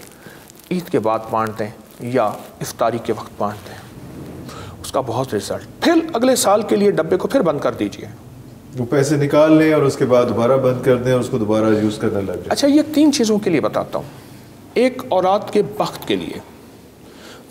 Speaker 2: عید کے بعد بانٹ دیں, یا افطاری کے وقت بانٹ دیں. اس کا بہت رزلٹ. پھر اگلے سال کے لیے ڈبے کو پھر بند کر دیجئے.
Speaker 1: وہ پیسے نکال لیں اور اس کے بعد دوبارہ بند کر دیں اور اس کو دوبارہ یوز کرنے لگ جائیں.
Speaker 2: اچھا, یہ 3 چیزوں کے لیے بتاتا ہوں. ایک اولاد کے بخت کے لیے,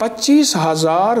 Speaker 2: 25,000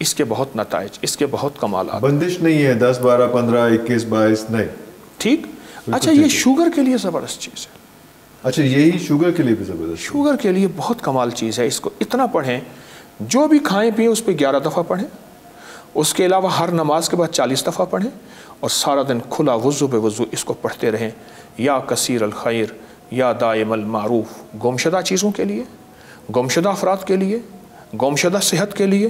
Speaker 2: اس کے بہت نتائج، اس کے بہت کمالات.
Speaker 1: بندش نہیں ہے 10 12 15 21 22 نہیں.
Speaker 2: ٹھیک. اچھا یہ شوگر کے لیے زبردست چیز ہے.
Speaker 1: اچھا یہی شوگر کے لیے بھی زبردست.
Speaker 2: شوگر کے لیے بہت کمال چیز ہے. اس کو اتنا پڑھیں، جو بھی کھائیں پئیں اس پہ 11 دفعہ پڑھیں. اس کے علاوہ ہر نماز کے بعد 40 دفعہ پڑھیں، اور سارا دن کھلا وضو بے وضو اس کو پڑھتے رہیں. یا کثیر الخیر، یا دائم المعروف. گمشدہ چیزوں کے لیے، گمشدہ افراد کے لیے، گمشدہ صحت کے لیے،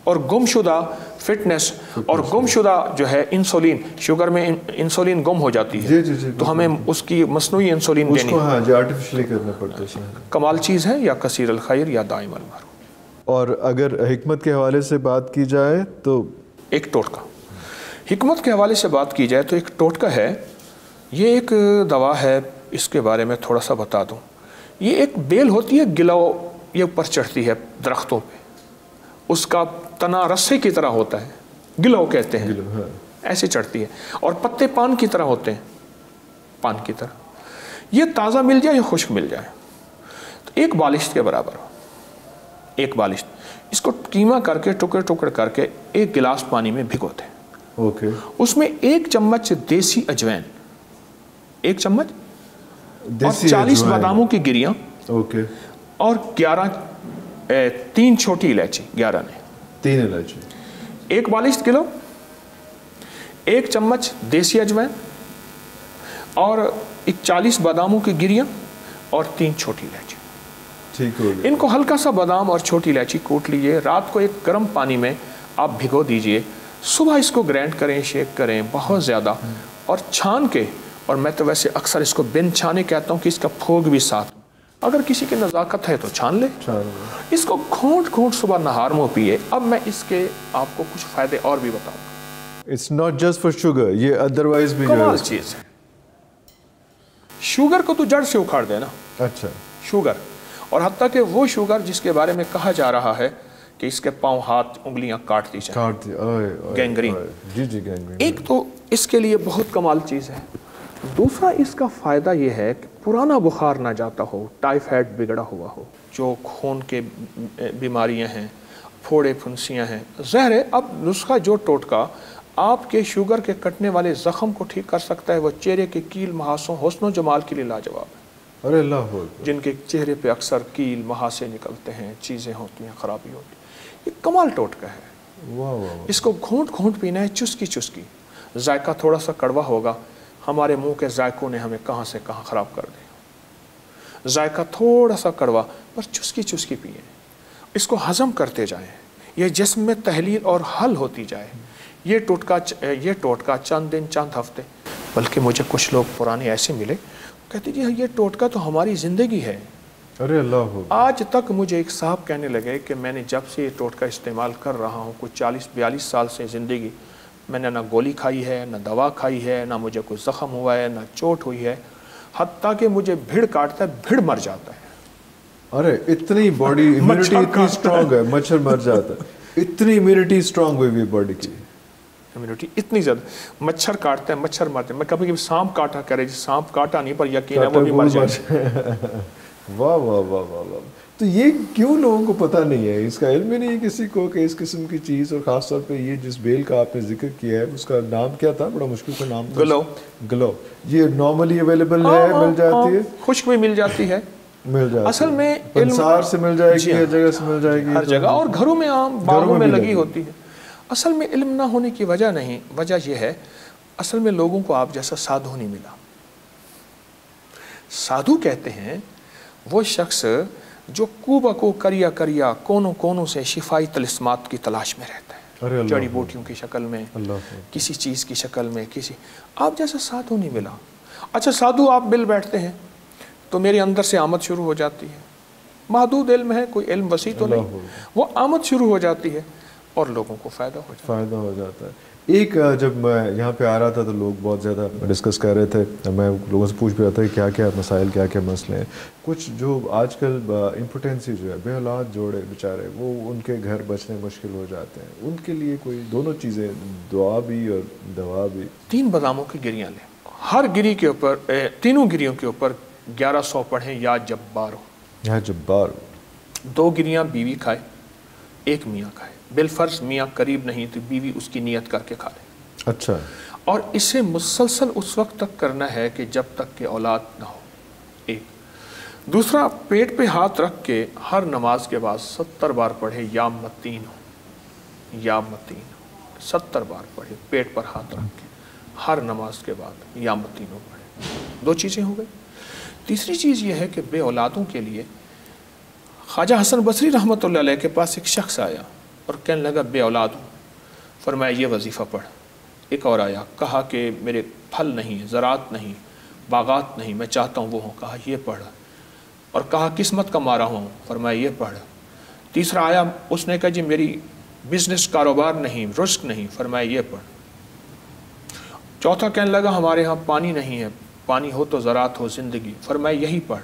Speaker 2: اور گمشدہ فٹنس، اور گمشدہ جو ہے انسولین. شوگر میں انسولین گم ہو جاتی ہے، تو ہمیں اس کی مصنوعی انسولین دینی ہے.
Speaker 1: ہاں جو آرٹیفیشلی کرنا پڑتا ہے.
Speaker 2: کمال چیز ہے یا کثیر الخیر یا دائم المعروف.
Speaker 1: اور اگر حکمت کے حوالے سے بات کی جائے تو
Speaker 2: ایک ٹوٹکا. حکمت کے حوالے سے بات کی جائے تو ایک ٹوٹکا ہے. یہ ایک دوا ہے، اس کے بارے میں تھوڑا سا بتا دوں. یہ ایک بیل ہوتی ہے، گلو یہ اوپر چڑھتی ہے درختوں پہ. اس کا تنا رسے کی طرح ہوتا ہے، گلو کہتے ہیں. ایسے چڑھتی ہے، اور پتے پان کی طرح ہوتے ہیں، پان کی طرح. یہ تازہ مل جائے یا خشک مل جائے تو ایک بالشت کے برابر ہو. ایک بالشت. اس کو قیمہ کر کے ٹکڑے ٹکڑے کر کے ایک گلاس پانی میں بھگوتے ہیں.
Speaker 1: اوکے.
Speaker 2: اس میں 1 چمچ دیسی اجوائن، 1 چمچ، اور 40 باداموں کی گریاں.
Speaker 1: اوکے.
Speaker 2: اور 3 چھوٹی الائچی، 11 نہیں
Speaker 1: 3 الائچی.
Speaker 2: 1 بالشت کلو، 1 چمچ دیسی اجوائن، اور 40 باداموں کی گریاں، اور 3 چھوٹی الائچی.
Speaker 1: ٹھیک ہو گیا.
Speaker 2: ان کو ہلکا سا بادام اور چھوٹی الائچی کوٹ لیجیے. رات کو ایک گرم پانی میں آپ بھگو دیجئے. صبح اس کو گرینڈ کریں، شیک کریں بہت زیادہ، اور چھان کے. اور میں تو ویسے اکثر اس کو بن چھانے کہتا ہوں کہ اس کا پھوگ بھی ساتھ. اگر کسی کی نزاکت ہے تو چھان لے. اس کو گھونٹ گھونٹ صبح نہار منہ پیے. اب میں اس کے آپ کو کچھ فائدے اور بھی بتاؤں گا.
Speaker 1: It's not just for sugar, یہ ادروائز بھی
Speaker 2: کمال چیز ہے. شوگر کو تو جڑ سے اکھاڑ دینا.
Speaker 1: اچھا. شوگر،
Speaker 2: اور حتیٰ کہ وہ شوگر جس کے بارے میں کہا جا رہا ہے کہ اس کے پاؤں ہاتھ انگلیاں کاٹ دی جائیں، گینگرین.
Speaker 1: جی جی گینگرین.
Speaker 2: ایک تو اس کے لیے بہت کمال چیز ہے. دوسرا اس کا فائدہ یہ ہے کہ پرانا بخار نہ جاتا ہو، ٹائیفائڈ بگڑا ہوا ہو، جو خون کے بیماریاں ہیں، پھوڑے پھنسیاں ہیں. ظاہر ہے اب نسخہ جو ٹوٹکا آپ کے شوگر کے کٹنے والے زخم کو ٹھیک کر سکتا ہے، وہ چہرے کے کیل محاسوں حسن و جمال کے لیے لاجواب ہے.
Speaker 1: ارے اللہ،
Speaker 2: جن کے چہرے پہ اکثر کیل محاسے نکلتے ہیں، چیزیں ہوتی ہیں، خرابی ہوتی ہے. یہ کمال ٹوٹکا ہے. اس کو گھونٹ گھونٹ پینا ہے، چسکی چسکی. ذائقہ تھوڑا سا کڑوا ہوگا. ہمارے منہ کے ذائقوں نے ہمیں کہاں سے کہاں خراب کر دیا. ذائقہ تھوڑا سا کڑوا، پر چسکی چسکی پئیں. اس کو ہضم کرتے جائیں. یہ جسم میں تحلیل اور حل ہوتی جائے. یہ ٹوٹکا چند دن چند ہفتے. بلکہ مجھے کچھ لوگ پرانے ایسے ملے، کہتے جی یہ ٹوٹکا تو ہماری زندگی ہے.
Speaker 1: ارے اللہ.
Speaker 2: آج تک مجھے ایک صاحب کہنے لگے کہ میں نے جب سے یہ ٹوٹکا استعمال کر رہا ہوں، کچھ 40-42 سال سے زندگی، میں نے نہ گولی کھائی ہے، نہ دوا کھائی ہے، نہ مجھے کوئی زخم ہوا ہے، نہ چوٹ ہوئی ہے. حتیٰ کہ مجھے بھیڑ کاٹتا ہے، بھیڑ مر جاتا ہے.
Speaker 1: ارے اتنی باڈی امیونٹی اتنی اسٹرانگ ہے، مچھر مر جاتا ہے. اتنی امیونٹی اسٹرانگ ہوئی ہوئی باڈی کی. امیونٹی
Speaker 2: اتنی زیادہ. مچھر کاٹتے ہیں، مچھر مرتے ہیں. میں کبھی کبھی سانپ کاٹا کرے، سانپ کاٹا نہیں پر یقین ہے وہ بھی مر جائے.
Speaker 1: واہ واہ واہ واہ واہ. تو یہ کیوں لوگوں کو پتہ نہیں ہے، اس کا علم ہی نہیں ہے کسی کو کہ اس قسم کی چیز. اور خاص طور پہ یہ جس بیل کا آپ نے ذکر کیا ہے، اس کا نام کیا تھا؟ بڑا مشکل کا نام تھا. گلو. یہ نارملی اویلیبل ہے، مل جاتی ہے،
Speaker 2: خشک میں مل جاتی ہے.
Speaker 1: مل جاتی
Speaker 2: اصل میں
Speaker 1: پنسار سے مل جائے گی، ہر جگہ سے مل جائے گی،
Speaker 2: ہر جگہ. اور گھروں میں عام باغوں میں لگی ہوتی ہے. اصل میں علم نہ ہونے کی وجہ نہیں، وجہ یہ ہے اصل میں لوگوں کو آپ جیسا سادھو نہیں ملا. سادھو کہتے ہیں وہ شخص جو کو بکو کریا کریا کونوں کونوں سے شفائی طلسمات کی تلاش میں رہتا ہے، جڑی بوٹیوں کی شکل میں، کسی چیز کی شکل میں. کسی آپ جیسا سادھو نہیں ملا. اچھا سادھو آپ مل بیٹھتے ہیں تو میرے اندر سے آمد شروع ہو جاتی ہے. محدود علم ہے، کوئی علم وسیع تو نہیں. وہ آمد شروع ہو جاتی ہے اور لوگوں کو فائدہ ہو جاتا ہے.
Speaker 1: ایک جب میں یہاں پہ آ رہا تھا تو لوگ بہت زیادہ ڈسکس کر رہے تھے. میں لوگوں سے پوچھ بھی رہا تھا کہ کیا کیا مسائل، کیا کیا مسئلے ہیں. کچھ جو آج کل امپوٹینسی جو ہے، بے اولاد جوڑے بیچارے، وہ ان کے گھر بچنے مشکل ہو جاتے ہیں. ان کے لیے کوئی دونوں چیزیں، دعا بھی اور دوا بھی.
Speaker 2: 3 باداموں کی گریاں لیں. ہر گری کے اوپر، تینوں گریوں کے اوپر 1100 پڑھیں یا جبار ہو.
Speaker 1: یا جبار ہو.
Speaker 2: 2 گریاں بیوی کھائے، ایک میاں کا ہے، بالفرض میاں قریب نہیں تو بیوی اس کی نیت کر کے کھا لے.
Speaker 1: اچھا.
Speaker 2: اور اسے مسلسل اس وقت تک کرنا ہے کہ جب تک کہ اولاد نہ ہو. ایک دوسرا، پیٹ پہ ہاتھ رکھ کے ہر نماز کے بعد 70 بار پڑھے یا متین ہو، یا متین ہو، 70 بار پڑھے پیٹ پر ہاتھ رکھ کے ہر نماز کے بعد یا متین ہو پڑھے. 2 چیزیں ہو گئی. تیسری چیز یہ ہے کہ بے اولادوں کے لیے خواجہ حسن بصری رحمۃ اللہ علیہ کے پاس ایک شخص آیا اور کہنے لگا بے اولاد ہوں. فرمایا یہ وظیفہ پڑھ. ایک اور آیا، کہا کہ میرے پھل نہیں، زراعت نہیں، باغات نہیں، میں چاہتا ہوں وہ ہوں. کہا یہ پڑھ. اور کہا قسمت کا مارا ہوں. فرمایا یہ پڑھ. تیسرا آیا، اس نے کہا جی میری بزنس کاروبار نہیں، رزق نہیں. فرمایا یہ پڑھ. چوتھا کہنے لگا ہمارے ہاں پانی نہیں ہے، پانی ہو تو زراعت ہو زندگی. فرمایا یہی پڑھ.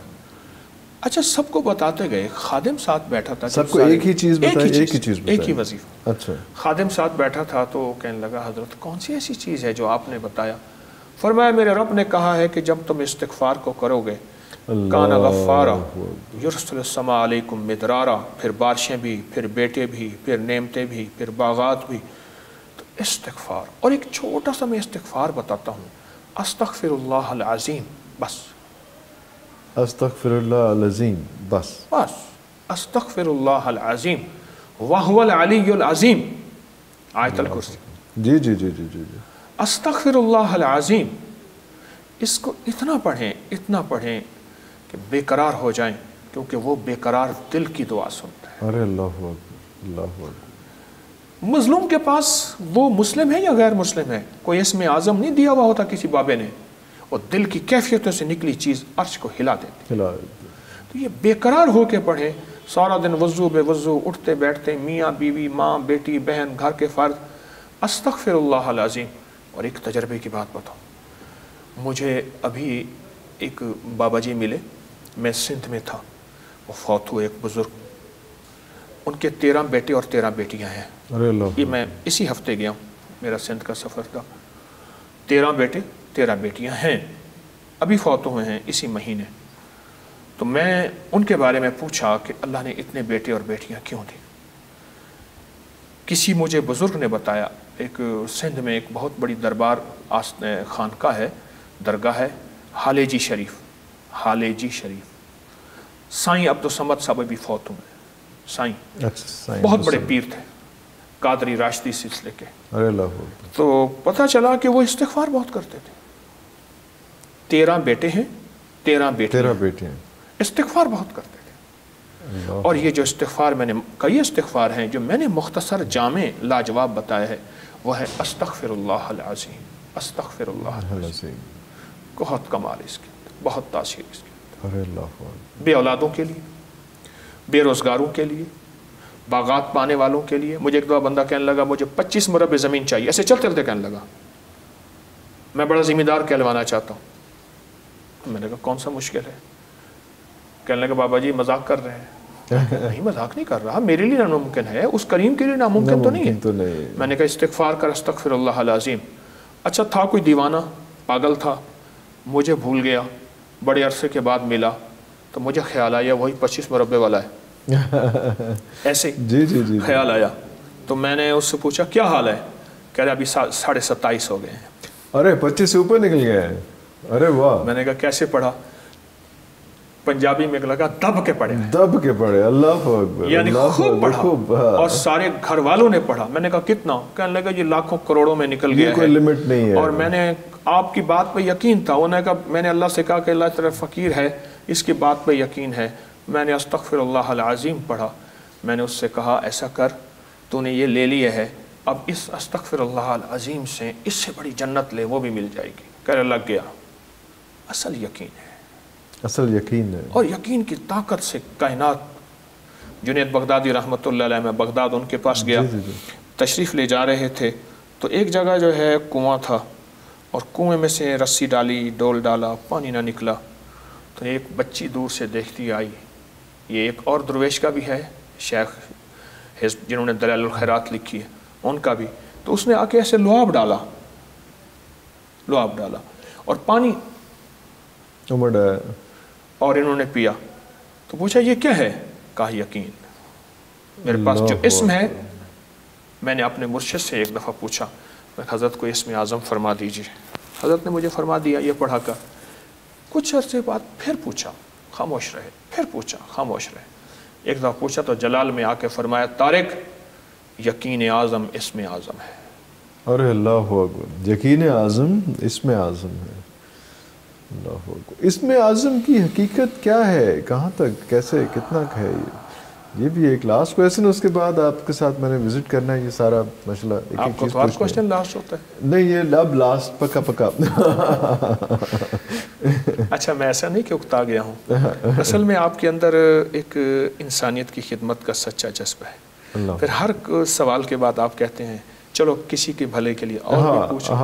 Speaker 2: اچھا سب کو بتاتے گئے. خادم ساتھ بیٹھا تھا،
Speaker 1: سب کو ایک ہی چیز بتائی،
Speaker 2: ایک ہی وظیفہ.
Speaker 1: اچھا.
Speaker 2: خادم ساتھ بیٹھا تھا تو کہنے لگا حضرت کون سی ایسی چیز ہے جو آپ نے بتایا؟ فرمایا میرے رب نے کہا ہے کہ جب تم استغفار کو کرو گے کان غفارا یرسل السماء علیکم مدرارا، پھر بارشیں بھی، پھر بیٹے بھی، پھر نعمتیں بھی، پھر باغات بھی. تو استغفار. اور ایک چھوٹا سا میں استغفار بتاتا ہوں، استغفر اللہ العظیم. بس
Speaker 1: استغفر اللہ العظیم. بس
Speaker 2: استغفر اللہ العظیم وہو العلی العظیم. آیت الکرسی.
Speaker 1: جی جی جی جی جی.
Speaker 2: استغفر اللہ العظیم. اس کو اتنا پڑھیں کہ بے قرار ہو جائیں، کیونکہ وہ بے قرار دل کی دعا سنتا ہے.
Speaker 1: ارے اللہ اکبر، اللہ اکبر.
Speaker 2: مظلوم کے پاس وہ مسلم ہے یا غیر مسلم ہے، کوئی اسم اعظم نہیں دیا ہوا ہوتا کسی بابے نے، اور دل کی کیفیتوں سے نکلی چیز عرش کو ہلا دیتی. تو یہ بے قرار ہو کے پڑھیں. سارا دن وضو بے وضو، اٹھتے بیٹھتے، میاں بیوی، ماں بیٹی بہن، گھر کے فرد، استغفر اللہ العظیم. اور ایک تجربے کی بات بتاؤں، مجھے ابھی ایک بابا جی ملے، میں سندھ میں تھا، وہ فوت ہوئے، ایک بزرگ. ان کے 13 بیٹے اور 13 بیٹیاں ہیں. یہ میں اسی ہفتے گیا ہوں، میرا سندھ کا سفر تھا. 13 بیٹے 13 بیٹیاں ہیں، ابھی فوت ہوئے ہیں اسی مہینے. تو میں ان کے بارے میں پوچھا کہ اللہ نے اتنے بیٹے اور بیٹیاں کیوں دی. کسی مجھے بزرگ نے بتایا، ایک سندھ میں ایک بہت بڑی دربار خانقاہ ہے، درگاہ ہے، حالیجی شریف. سائیں عبدالصمد صاحب بھی فوت ہوئے. سائیں بہت بڑے پیر تھے، قادری راشدی سلسلے کے. تو پتہ چلا کہ وہ استغفار بہت کرتے تھے. 13 بیٹے ہیں، 13 بیٹے ہیں، استغفار بہت کرتے تھے. اور یہ جو استغفار میں نے کئی استغفار ہیں جو میں نے مختصر جامع لاجواب بتایا ہے، وہ ہے استغفر اللہ العظیم، استغفر اللہ العظیم. بہت کمال اس کے، بہت تاثیر اس کے. بے اولادوں کے لیے، بے روزگاروں کے لیے، باغات پانے والوں کے لیے. مجھے ایک دو بندہ کہنے لگا مجھے 25 مربع زمین چاہیے، ایسے چلتے چلتے کہنے لگا میں بڑا ذمہ دار کہلوانا چاہتا ہوں. میں نے کہا کون سا مشکل ہے؟ کہنے لگا بابا جی مذاق کر رہے ہیں. نہیں مذاق نہیں کر رہا، میرے لیے ناممکن ہے، اس کریم کے لیے ناممکن تو نہیں ہے. میں نے کہا استغفار کر، استغفر اللہ العظیم. اچھا تھا کوئی دیوانہ پاگل تھا، مجھے بھول گیا، بڑے عرصے کے بعد ملا تو مجھے خیال آیا وہی 25 مربع والا ہے. ایسے جی خیال آیا تو میں نے اس سے پوچھا کیا حال ہے؟ کہہ رہے ابھی 27.5 ہو گئے ہیں.
Speaker 1: ارے 25 سے اوپر نکل گئے ہیں. ارے واہ.
Speaker 2: میں نے کہا کیسے پڑھا؟ پنجابی میں لگا دب کے پڑھے.
Speaker 1: اللہ اکبر.
Speaker 2: یعنی خوب پڑھا اور سارے گھر والوں نے پڑھا. میں نے کہا کتنا؟ کہنے لگا یہ لاکھوں کروڑوں میں نکل گیا ہے،
Speaker 1: کوئی لمٹ نہیں ہے.
Speaker 2: اور میں نے آپ کی بات پہ یقین تھا. انہوں نے کہا میں نے اللہ سے کہا کہ اللہ تعالیٰ فقیر ہے، اس کی بات پہ یقین ہے. میں نے استغفر اللہ العظیم پڑھا. میں نے اس سے کہا ایسا کر، تو نے یہ لے لیا ہے، اب اس استغفر اللہ العظیم سے اس سے بڑی جنت لے، وہ بھی مل جائے گی. کہنے لگ گیا. اصل یقین ہے،
Speaker 1: اصل یقین ہے.
Speaker 2: اور یقین کی طاقت سے کائنات. جنید بغدادی رحمۃ اللہ علیہ، میں بغداد ان کے پاس گیا، تشریف لے جا رہے تھے تو ایک جگہ جو ہے کنواں تھا، اور کنویں میں سے رسی ڈالی، ڈول ڈالا، پانی نہ نکلا. تو ایک بچی دور سے دیکھتی آئی. یہ ایک اور درویش کا بھی ہے، شیخ جنہوں نے دلائل الخیرات لکھی ہے، ان کا بھی. تو اس نے آ کے ایسے لعاب ڈالا اور پانی
Speaker 1: امڑا،
Speaker 2: اور انہوں نے پیا. تو پوچھا یہ کیا ہے؟ کہا یقین. میرے پاس جو اسم ہے، میں نے اپنے مرشد سے ایک دفعہ پوچھا، حضرت کو اسم اعظم فرما دیجیے. حضرت نے مجھے فرما دیا یہ پڑھا کر. کچھ عرصے بعد پھر پوچھا، خاموش رہے، پھر پوچھا، خاموش رہے. ایک دفعہ پوچھا تو جلال میں آ کے فرمایا طارق یقین اعظم اسم اعظم ہے.
Speaker 1: ارے اللہ اکبر، یقین اعظم اسم اعظم ہے. اللہ اکبر. اسم اعظم کی حقیقت کیا ہے، کہاں تک، کیسے، کتنا ہے یہ بھی ایک لاسٹ کویسچن. اس کے بعد آپ کے ساتھ میں نے وزٹ کرنا ہے یہ سارا مسئلہ.
Speaker 2: آپ کو تو ہر کویسچن لاسٹ ہوتا ہے؟
Speaker 1: نہیں، یہ اب لاسٹ پکا پکا.
Speaker 2: اچھا، میں ایسا نہیں کہ اکتا گیا ہوں، اصل میں آپ کے اندر ایک انسانیت کی خدمت کا سچا جذبہ ہے. پھر ہر سوال کے بعد آپ کہتے ہیں چلو کسی کے بھلے کے لیے اور بھی پوچھیں.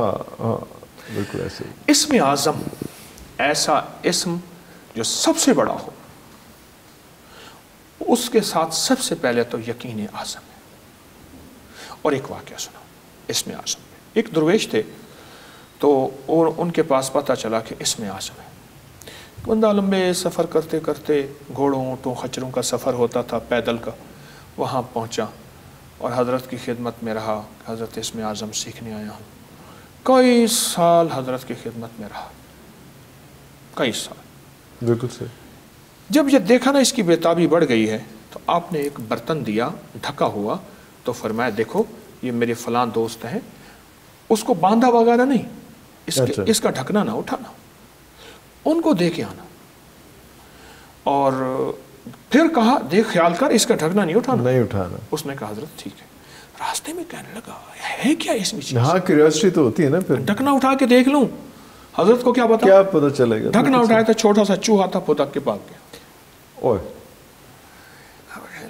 Speaker 1: بالکل ایسے.
Speaker 2: اسم اعظم ایسا اسم جو سب سے بڑا ہو، اس کے ساتھ سب سے پہلے تو یقین اعظم ہے. اور ایک واقعہ سنا اسم اعظم میں. ایک درویش تھے تو اور ان کے پاس پتہ چلا کہ اسم اعظم ہے. بندہ لمبے سفر کرتے کرتے، گھوڑوں اونٹوں خچروں کا سفر ہوتا تھا، پیدل کا، وہاں پہنچا اور حضرت کی خدمت میں رہا. حضرت اسم اعظم سیکھنے آیا ہوں. کئی سال حضرت کی خدمت میں رہا، کئی سال.
Speaker 1: بالکل صحیح.
Speaker 2: جب یہ دیکھا نا اس کی بےتابی بڑھ گئی ہے تو آپ نے ایک برتن دیا ڈھکا ہوا، تو فرمایا دیکھو یہ میرے فلاں دوست ہیں، اس کو باندھا وغیرہ نہیں، اس کا ڈھکنا نہ اٹھانا، ان کو دے کے آنا. اور پھر کہا دیکھ خیال کر اس کا ڈھکنا نہیں اٹھانا. اس نے کہا حضرت ٹھیک ہے. راستے میں کہنے لگا ہے کیا اس میں چیز؟
Speaker 1: ہاں کیوریوسٹی تو ہوتی ہے نا. پھر
Speaker 2: ڈھکنا اٹھا کے دیکھ لوں. حضرت کو کیا پتا
Speaker 1: چلے گا.
Speaker 2: ڈھکنا اٹھایا تھا، چھوٹا سا چوہا تھا، پھدک کے پاس گیا.
Speaker 1: اوئے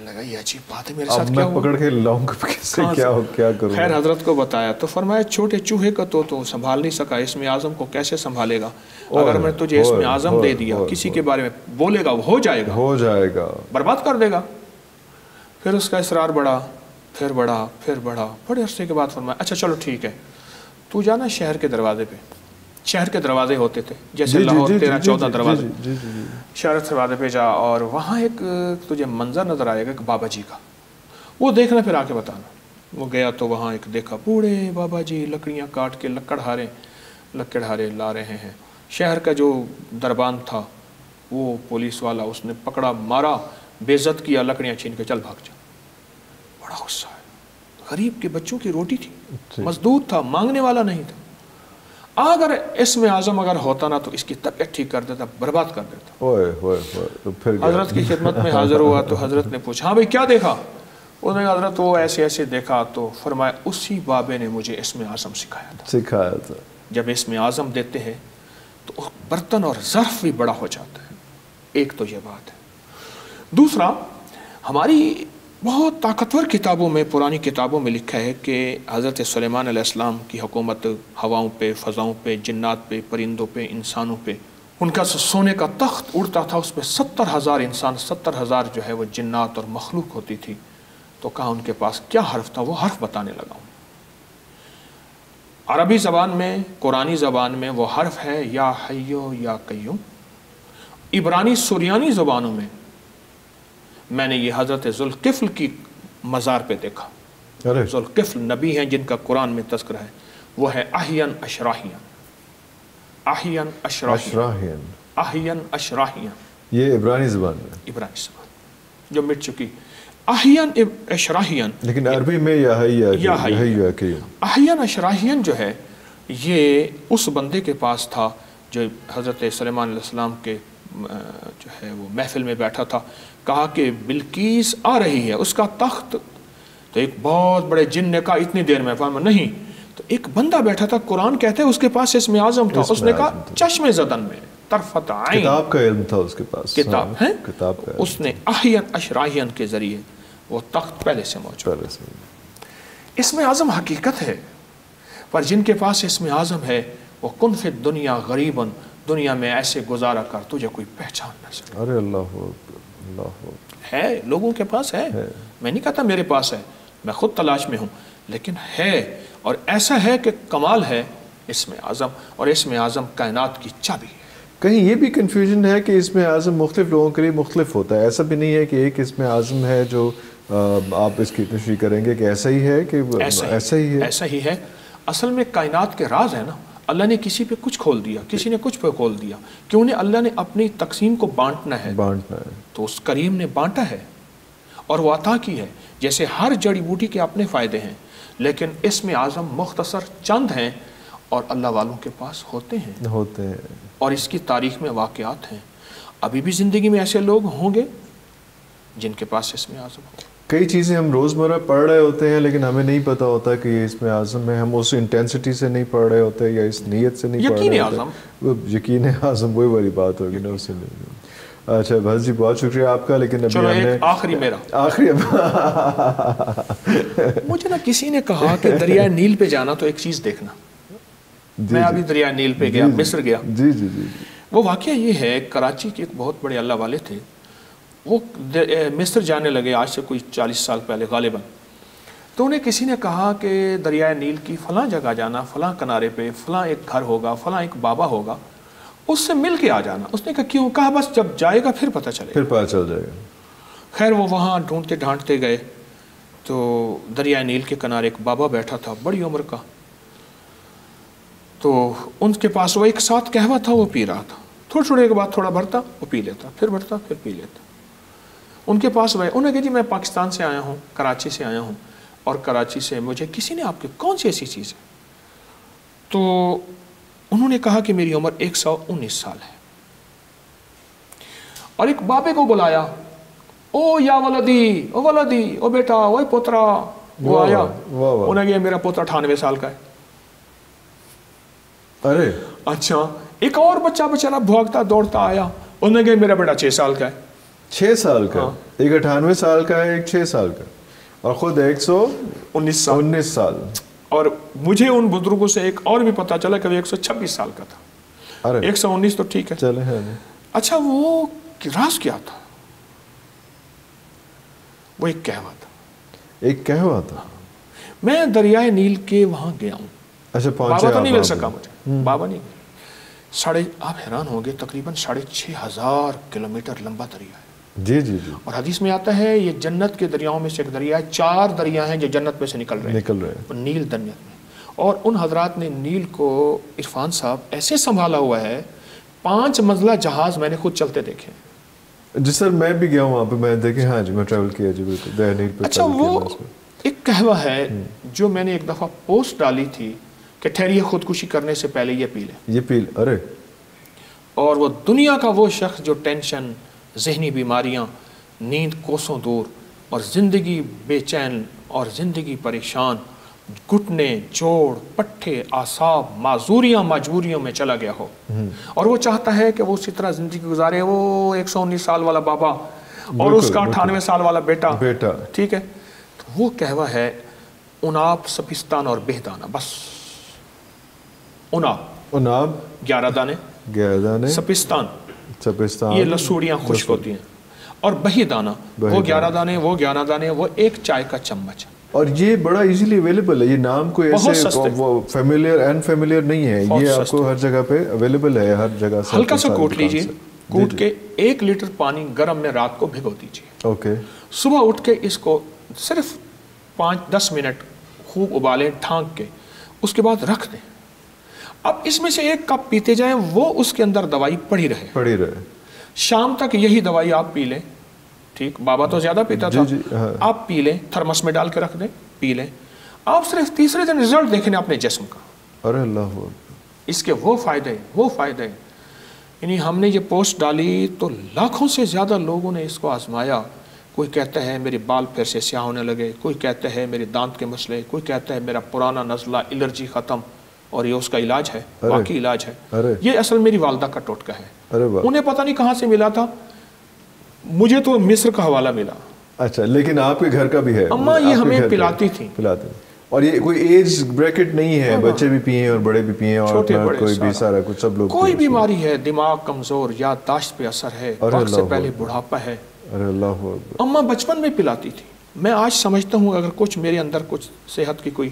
Speaker 2: لگا یہ عجیب بات ہے، میرے ساتھ کیا ہوا؟
Speaker 1: پکڑ کے لاؤں گا کیسے، کیا کروں؟
Speaker 2: خیر حضرت کو بتایا تو فرمایا چھوٹے چوہے کا تو سنبھال نہیں سکا، اسم اعظم کو کیسے سنبھالے گا؟ اگر میں تجھے اسم اعظم دے دیا، کسی کے بارے میں بولے گا، وہ ہو جائے گا، برباد کر دے گا. پھر اس کا اصرار بڑھا، پھر بڑھا. بڑے عرصے کے بعد فرمایا اچھا چلو ٹھیک ہے، تو جانا شہر کے دروازے پہ. شہر کے دروازے ہوتے تھے جیسے لاہور 13-14 دروازے. شہر کے دروازے پہ جا اور وہاں ایک تجھے منظر نظر آئے گا ایک بابا جی کا، وہ دیکھنا پھر آ کے بتانا. وہ گیا تو وہاں ایک دیکھا بوڑھے بابا جی لکڑیاں کاٹ کے لکڑہارے لا رہے ہیں. شہر کا جو دربان تھا وہ پولیس والا، اس نے پکڑا، مارا، بے عزت کیا، لکڑیاں چھین کے چل بھاگ جا. بڑا غصہ ہے. غریب کے بچوں کی روٹی تھی، مزدور تھا، مانگنے والا نہیں تھا. اگر اسم اعظم اگر ہوتا نا تو اس کی طبیعت ٹھیک کر دیتا، برباد کر دیتا. حضرت کی خدمت میں حاضر ہوا تو حضرت نے پوچھا ہاں بھائی کیا دیکھا؟ انہوں نے حضرت وہ ایسے دیکھا. تو فرمایا اسی بابے نے مجھے اسم اعظم سکھایا تھا. جب اسم اعظم دیتے ہیں تو برتن اور ظرف بھی بڑا ہو جاتا ہے. ایک تو یہ بات ہے. دوسرا، ہماری بہت طاقتور کتابوں میں، پرانی کتابوں میں لکھا ہے کہ حضرت سلیمان علیہ السلام کی حکومت ہواؤں پہ، فضاؤں پہ، جنات پہ، پرندوں پہ، انسانوں پہ. ان کا سونے کا تخت اڑتا تھا، اس پہ 70,000 انسان، 70,000 جو ہے وہ جنات اور مخلوق ہوتی تھی. تو کہا ان کے پاس کیا حرف تھا؟ وہ حرف بتانے لگا ہوں. عربی زبان میں، قرآنی زبان میں وہ حرف ہے یا حیو یا قیوم. عبرانی سریانی زبانوں میں نے یہ حضرت ذوالکفل کی مزار پہ دیکھا. ذوالکفل نبی ہیں جن کا قرآن میں تذکرہ ہے. وہ ہے احین اشراحین.
Speaker 1: یہ عبرانی زبان میں،
Speaker 2: عبرانی زبان جو مٹ چکی. احین اشراحین،
Speaker 1: لیکن عربی میں یا
Speaker 2: احین اشراحین جو ہے یہ اس بندے کے پاس تھا جو حضرت سلیمان علیہ السلام کے جو ہے وہ محفل میں بیٹھا تھا. کہا کہ بلقیس آ رہی ہے، اس کا تخت. تو ایک بہت بڑے جن نے کہا اتنی دیر میں. فرمایا نہیں. تو ایک بندہ بیٹھا تھا، قرآن کہتے ہیں اس کے پاس اسم اعظم تھا. اس نے کہا چشم زدن میں، طرفت عین،
Speaker 1: کتاب کا علم تھا اس کے پاس،
Speaker 2: کتاب ہے،
Speaker 1: کتاب کا.
Speaker 2: اس نے احین اشراحین کے ذریعے وہ تخت پہلے سے موجود. اسم اعظم حقیقت ہے، پر جن کے پاس اسم اعظم ہے وہ کن فی الدنیا غریباً، دنیا میں ایسے گزارا کر تجھے کوئی پہچان نہ سکے.
Speaker 1: ارے اللہ
Speaker 2: ہے، لوگوں کے پاس ہے. میں نہیں کہتا میرے پاس ہے، میں خود تلاش میں ہوں، لیکن ہے. اور ایسا ہے کہ کمال ہے اسم اعظم، اور اسم اعظم کائنات کی چابی ہے.
Speaker 1: کہیں یہ بھی کنفیوژن ہے کہ اسم اعظم مختلف لوگوں کے لیے مختلف ہوتا ہے. ایسا بھی نہیں ہے کہ ایک اسم اعظم ہے جو آپ اس کی تشریح کریں گے کہ ایسا ہی ہے کہ
Speaker 2: ایسا ہی ہے. اصل میں کائنات کے راز ہے نا, اللہ نے کسی پہ کچھ کھول دیا, کسی نے کچھ پہ کھول دیا, کہ انہیں اللہ نے اپنی تقسیم کو بانٹنا ہے تو اس کریم نے بانٹا ہے اور وہ عطا کی ہے. جیسے ہر جڑی بوٹی کے اپنے فائدے ہیں, لیکن اسم اعظم مختصر چند ہیں اور اللہ والوں کے پاس ہوتے ہیں اور اس کی تاریخ میں واقعات ہیں. ابھی بھی زندگی میں ایسے لوگ ہوں گے جن کے پاس اسم اعظم ہو.
Speaker 1: کئی چیزیں ہم روزمرہ پڑھ رہے ہوتے ہیں لیکن ہمیں نہیں پتہ ہوتا کہ یہ اسم اعظم ہے. ہم اس انٹینسٹی سے نہیں پڑھ رہے ہوتے یا اس نیت سے نہیں پڑھ رہے ہوتے. یقین اعظم وہی والی بات ہوگی نا اسی میں. اچھا بس جی, بہت شکریہ آپ کا. لیکن ابھی ہم نے آخری
Speaker 2: مجھے نا کسی نے کہا کہ دریائے نیل پہ جانا تو ایک چیز دیکھنا. میں ابھی دریائے نیل پہ گیا, مصر گیا. وہ واقعہ یہ ہے, کراچی کے ایک بہت بڑے اللہ والے تھے, وہ مصر جانے لگے آج سے کوئی 40 سال پہلے غالباً. تو انہیں کسی نے کہا کہ دریائے نیل کی فلاں جگہ جانا, فلاں کنارے پہ فلاں ایک گھر ہوگا, فلاں ایک بابا ہوگا, اس سے مل کے آ جانا. اس نے کہا کیوں؟ کہا بس جب جائے گا پھر پتہ چلے گا.
Speaker 1: چل جائے گا.
Speaker 2: خیر وہ وہاں ڈھونڈتے ڈھانٹتے گئے تو دریائے نیل کے کنارے ایک بابا بیٹھا تھا, بڑی عمر کا. تو ان کے پاس وہ ایک ساتھ قہوہ تھا, وہ پی رہا تھا. تھوڑے کے بعد تھوڑا بھرتا, وہ پی لیتا, پھر بھرتا, پھر پی لیتا. ان کے پاس گئے, انہوں نے کہا جی میں پاکستان سے آیا ہوں, کراچی سے آیا ہوں, اور کراچی سے مجھے کسی نے آپ کی کون سی ایسی چیز ہے؟ تو انہوں نے کہا کہ میری عمر 119 سال ہے. اور ایک بابے کو بلایا, او یا ولدی, او ولدی, او بیٹا, او پوترا. وہ آیا, انہوں نے کہا میرا پوترا 98 سال کا ہے.
Speaker 1: ارے
Speaker 2: اچھا. ایک اور بچہ بچارا بھاگتا دوڑتا آیا, انہوں نے کہا میرا بیٹا 6 سال کا ہے.
Speaker 1: 6 سال کا. ایک 98 سال کا ہے, ایک 6 سال کا, اور خود 119 سال. اور مجھے ان بزرگوں سے ایک اور بھی پتا چلا کہ وہ 126 سال کا تھا. 119 تو ٹھیک ہے. اچھا وہ راز کیا تھا؟ وہ ایک کہوہ تھا. میں دریائے نیل کے وہاں گیا ہوں. اچھا
Speaker 2: بابا تو نہیں مل سکا مجھے, بابا نہیں. آپ حیران ہوں گے, تقریباً 6,500 کلومیٹر لمبا دریا ہے.
Speaker 1: جی.
Speaker 2: اور حدیث میں آتا ہے یہ جنت کے دریاؤں میں سے ایک دریا ہے. 4 دریا ہیں جو جنت میں سے نکل رہے ہیں. نیل جنت میں. اور ان حضرات نے نیل کو, عرفان صاحب, ایسے سنبھالا ہوا ہے, 5 منزلہ جہاز میں نے خود چلتے دیکھے.
Speaker 1: جی سر, میں بھی گیا ہوں وہاں پہ, میں دیکھے. ہاں جی, میں ٹریول کیا جی بالکل.
Speaker 2: اچھا وہ ایک کہوہ ہے جو میں نے ایک دفعہ پوسٹ ڈالی تھی کہ ٹھہریے خودکشی کرنے سے پہلے یہ پی لیں.
Speaker 1: ارے.
Speaker 2: اور وہ دنیا کا وہ شخص جو ٹینشن, ذہنی بیماریاں, نیند کوسوں دور, اور زندگی بے چین اور زندگی پریشان, گھٹنے, جوڑ, پٹھے, اعصاب, معذوریاں, مجبوریوں میں چلا گیا ہو, اور وہ چاہتا ہے کہ وہ اسی طرح زندگی گزارے. وہ 119 سال والا بابا اور اس کا 98 سال والا بیٹا. ٹھیک ہے. تو وہ کہوہ ہے اناب, سپستان اور بہدانہ. بس اناب 11 دانے, سپستان یہ لسوڑیاں خشک ہوتی ہیں, اور بہدانہ وہ 11 دانے, وہ 11 دانے, وہ ایک چائے کا چمچ.
Speaker 1: اور یہ بڑا ایزیلی اویلیبل ہے. یہ نام کوئی ایسے فیملیئر اینڈ فیملیئر نہیں ہے, یہ آپ کو ہر جگہ پہ اویلیبل ہے. ہر جگہ
Speaker 2: ہلکا سا کوٹ لیجئے, کوٹ کے 1 لیٹر پانی گرم میں رات کو بھگو دیجئے.
Speaker 1: اوکے.
Speaker 2: صبح اٹھ کے اس کو صرف 5-10 منٹ خوب ابالیں ڈھانک کے, اس کے بعد رکھ دیں. اب اس میں سے 1 کپ پیتے جائیں, وہ اس کے اندر دوائی پڑی رہے. شام تک یہی دوائی آپ پی لیں. ٹھیک, بابا تو زیادہ پیتا تھا. آپ پی لیں, تھرمس میں ڈال کے رکھ دیں, پی لیں. آپ صرف تیسرے دن رزلٹ دیکھیں اپنے جسم کا.
Speaker 1: ارے اللہ,
Speaker 2: اس کے وہ فائدے. یعنی ہم نے یہ پوسٹ ڈالی تو لاکھوں سے زیادہ لوگوں نے اس کو آزمایا. کوئی کہتا ہے میرے بال پھر سے سیاہ ہونے لگے, کوئی کہتا ہے میرے دانت کے مسئلے, کوئی کہتا ہے میرا پرانا نزلہ, الرجی ختم. اور یہ اس کا علاج ہے, واقعی علاج ہے. یہ اصل میری والدہ کا ٹوٹکا ہے. انہیں پتہ نہیں کہاں سے ملا تھا, مجھے تو مصر کا حوالہ ملا.
Speaker 1: اچھا, لیکن آپ کے گھر کا بھی ہے.
Speaker 2: اماں یہ ہمیں پلاتی تھی.
Speaker 1: اور یہ کوئی ایج بریکٹ نہیں ہے, بچے بھی پیئیں اور بڑے بھی پیئیں, اور کوئی بھی سارا کچھ سب لوگ.
Speaker 2: کوئی بیماری ہے, دماغ کمزور, یادداشت پہ اثر ہے, وقت سے پہلے بڑھاپا ہے. اماں بچپن میں پلاتی تھی. میں آج سمجھتا ہوں اگر کچھ میرے اندر کچھ صحت کی کوئی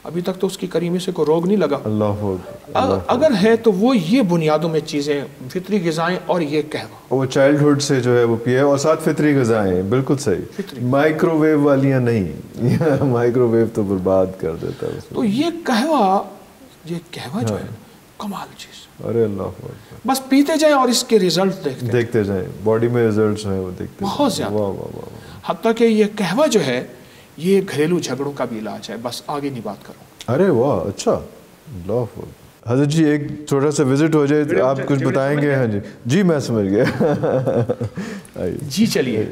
Speaker 2: ابھی تک تو اس کی کریمے سے کوئی روگ نہیں لگا.
Speaker 1: اللہ
Speaker 2: اگر ہے تو وہ یہ بنیادوں میں چیزیں، فطری غذائیں اور یہ قہوہ.
Speaker 1: وہ چائلڈ ہوڈ سے جو ہے وہ پیا اور ساتھ فطری غذائیں. بالکل صحیح. مائکرو ویو والیاں نہیں. مائکرو ویو تو برباد کر دیتا ہے.
Speaker 2: تو یہ قہوہ جو ہے کمال چیز.
Speaker 1: ارے اللہ
Speaker 2: بس پیتے جائیں اور اس کے ریزلٹ
Speaker 1: دیکھتے جائیں. باڈی میں ریزلٹس ہیں وہ دیکھتے
Speaker 2: بہت زیادہ.
Speaker 1: واہ واہ واہ.
Speaker 2: حتیٰ کہ یہ قہوہ جو ہے یہ گھریلو جھگڑوں کا بھی علاج ہے. بس آگے نہیں بات کروں.
Speaker 1: ارے واہ اچھا. اللہ حضرت جی ایک چھوٹا سا وزٹ ہو جائے آپ کچھ بتائیں گے؟ ہاں جی جی میں سمجھ گیا.
Speaker 2: جی چلیے.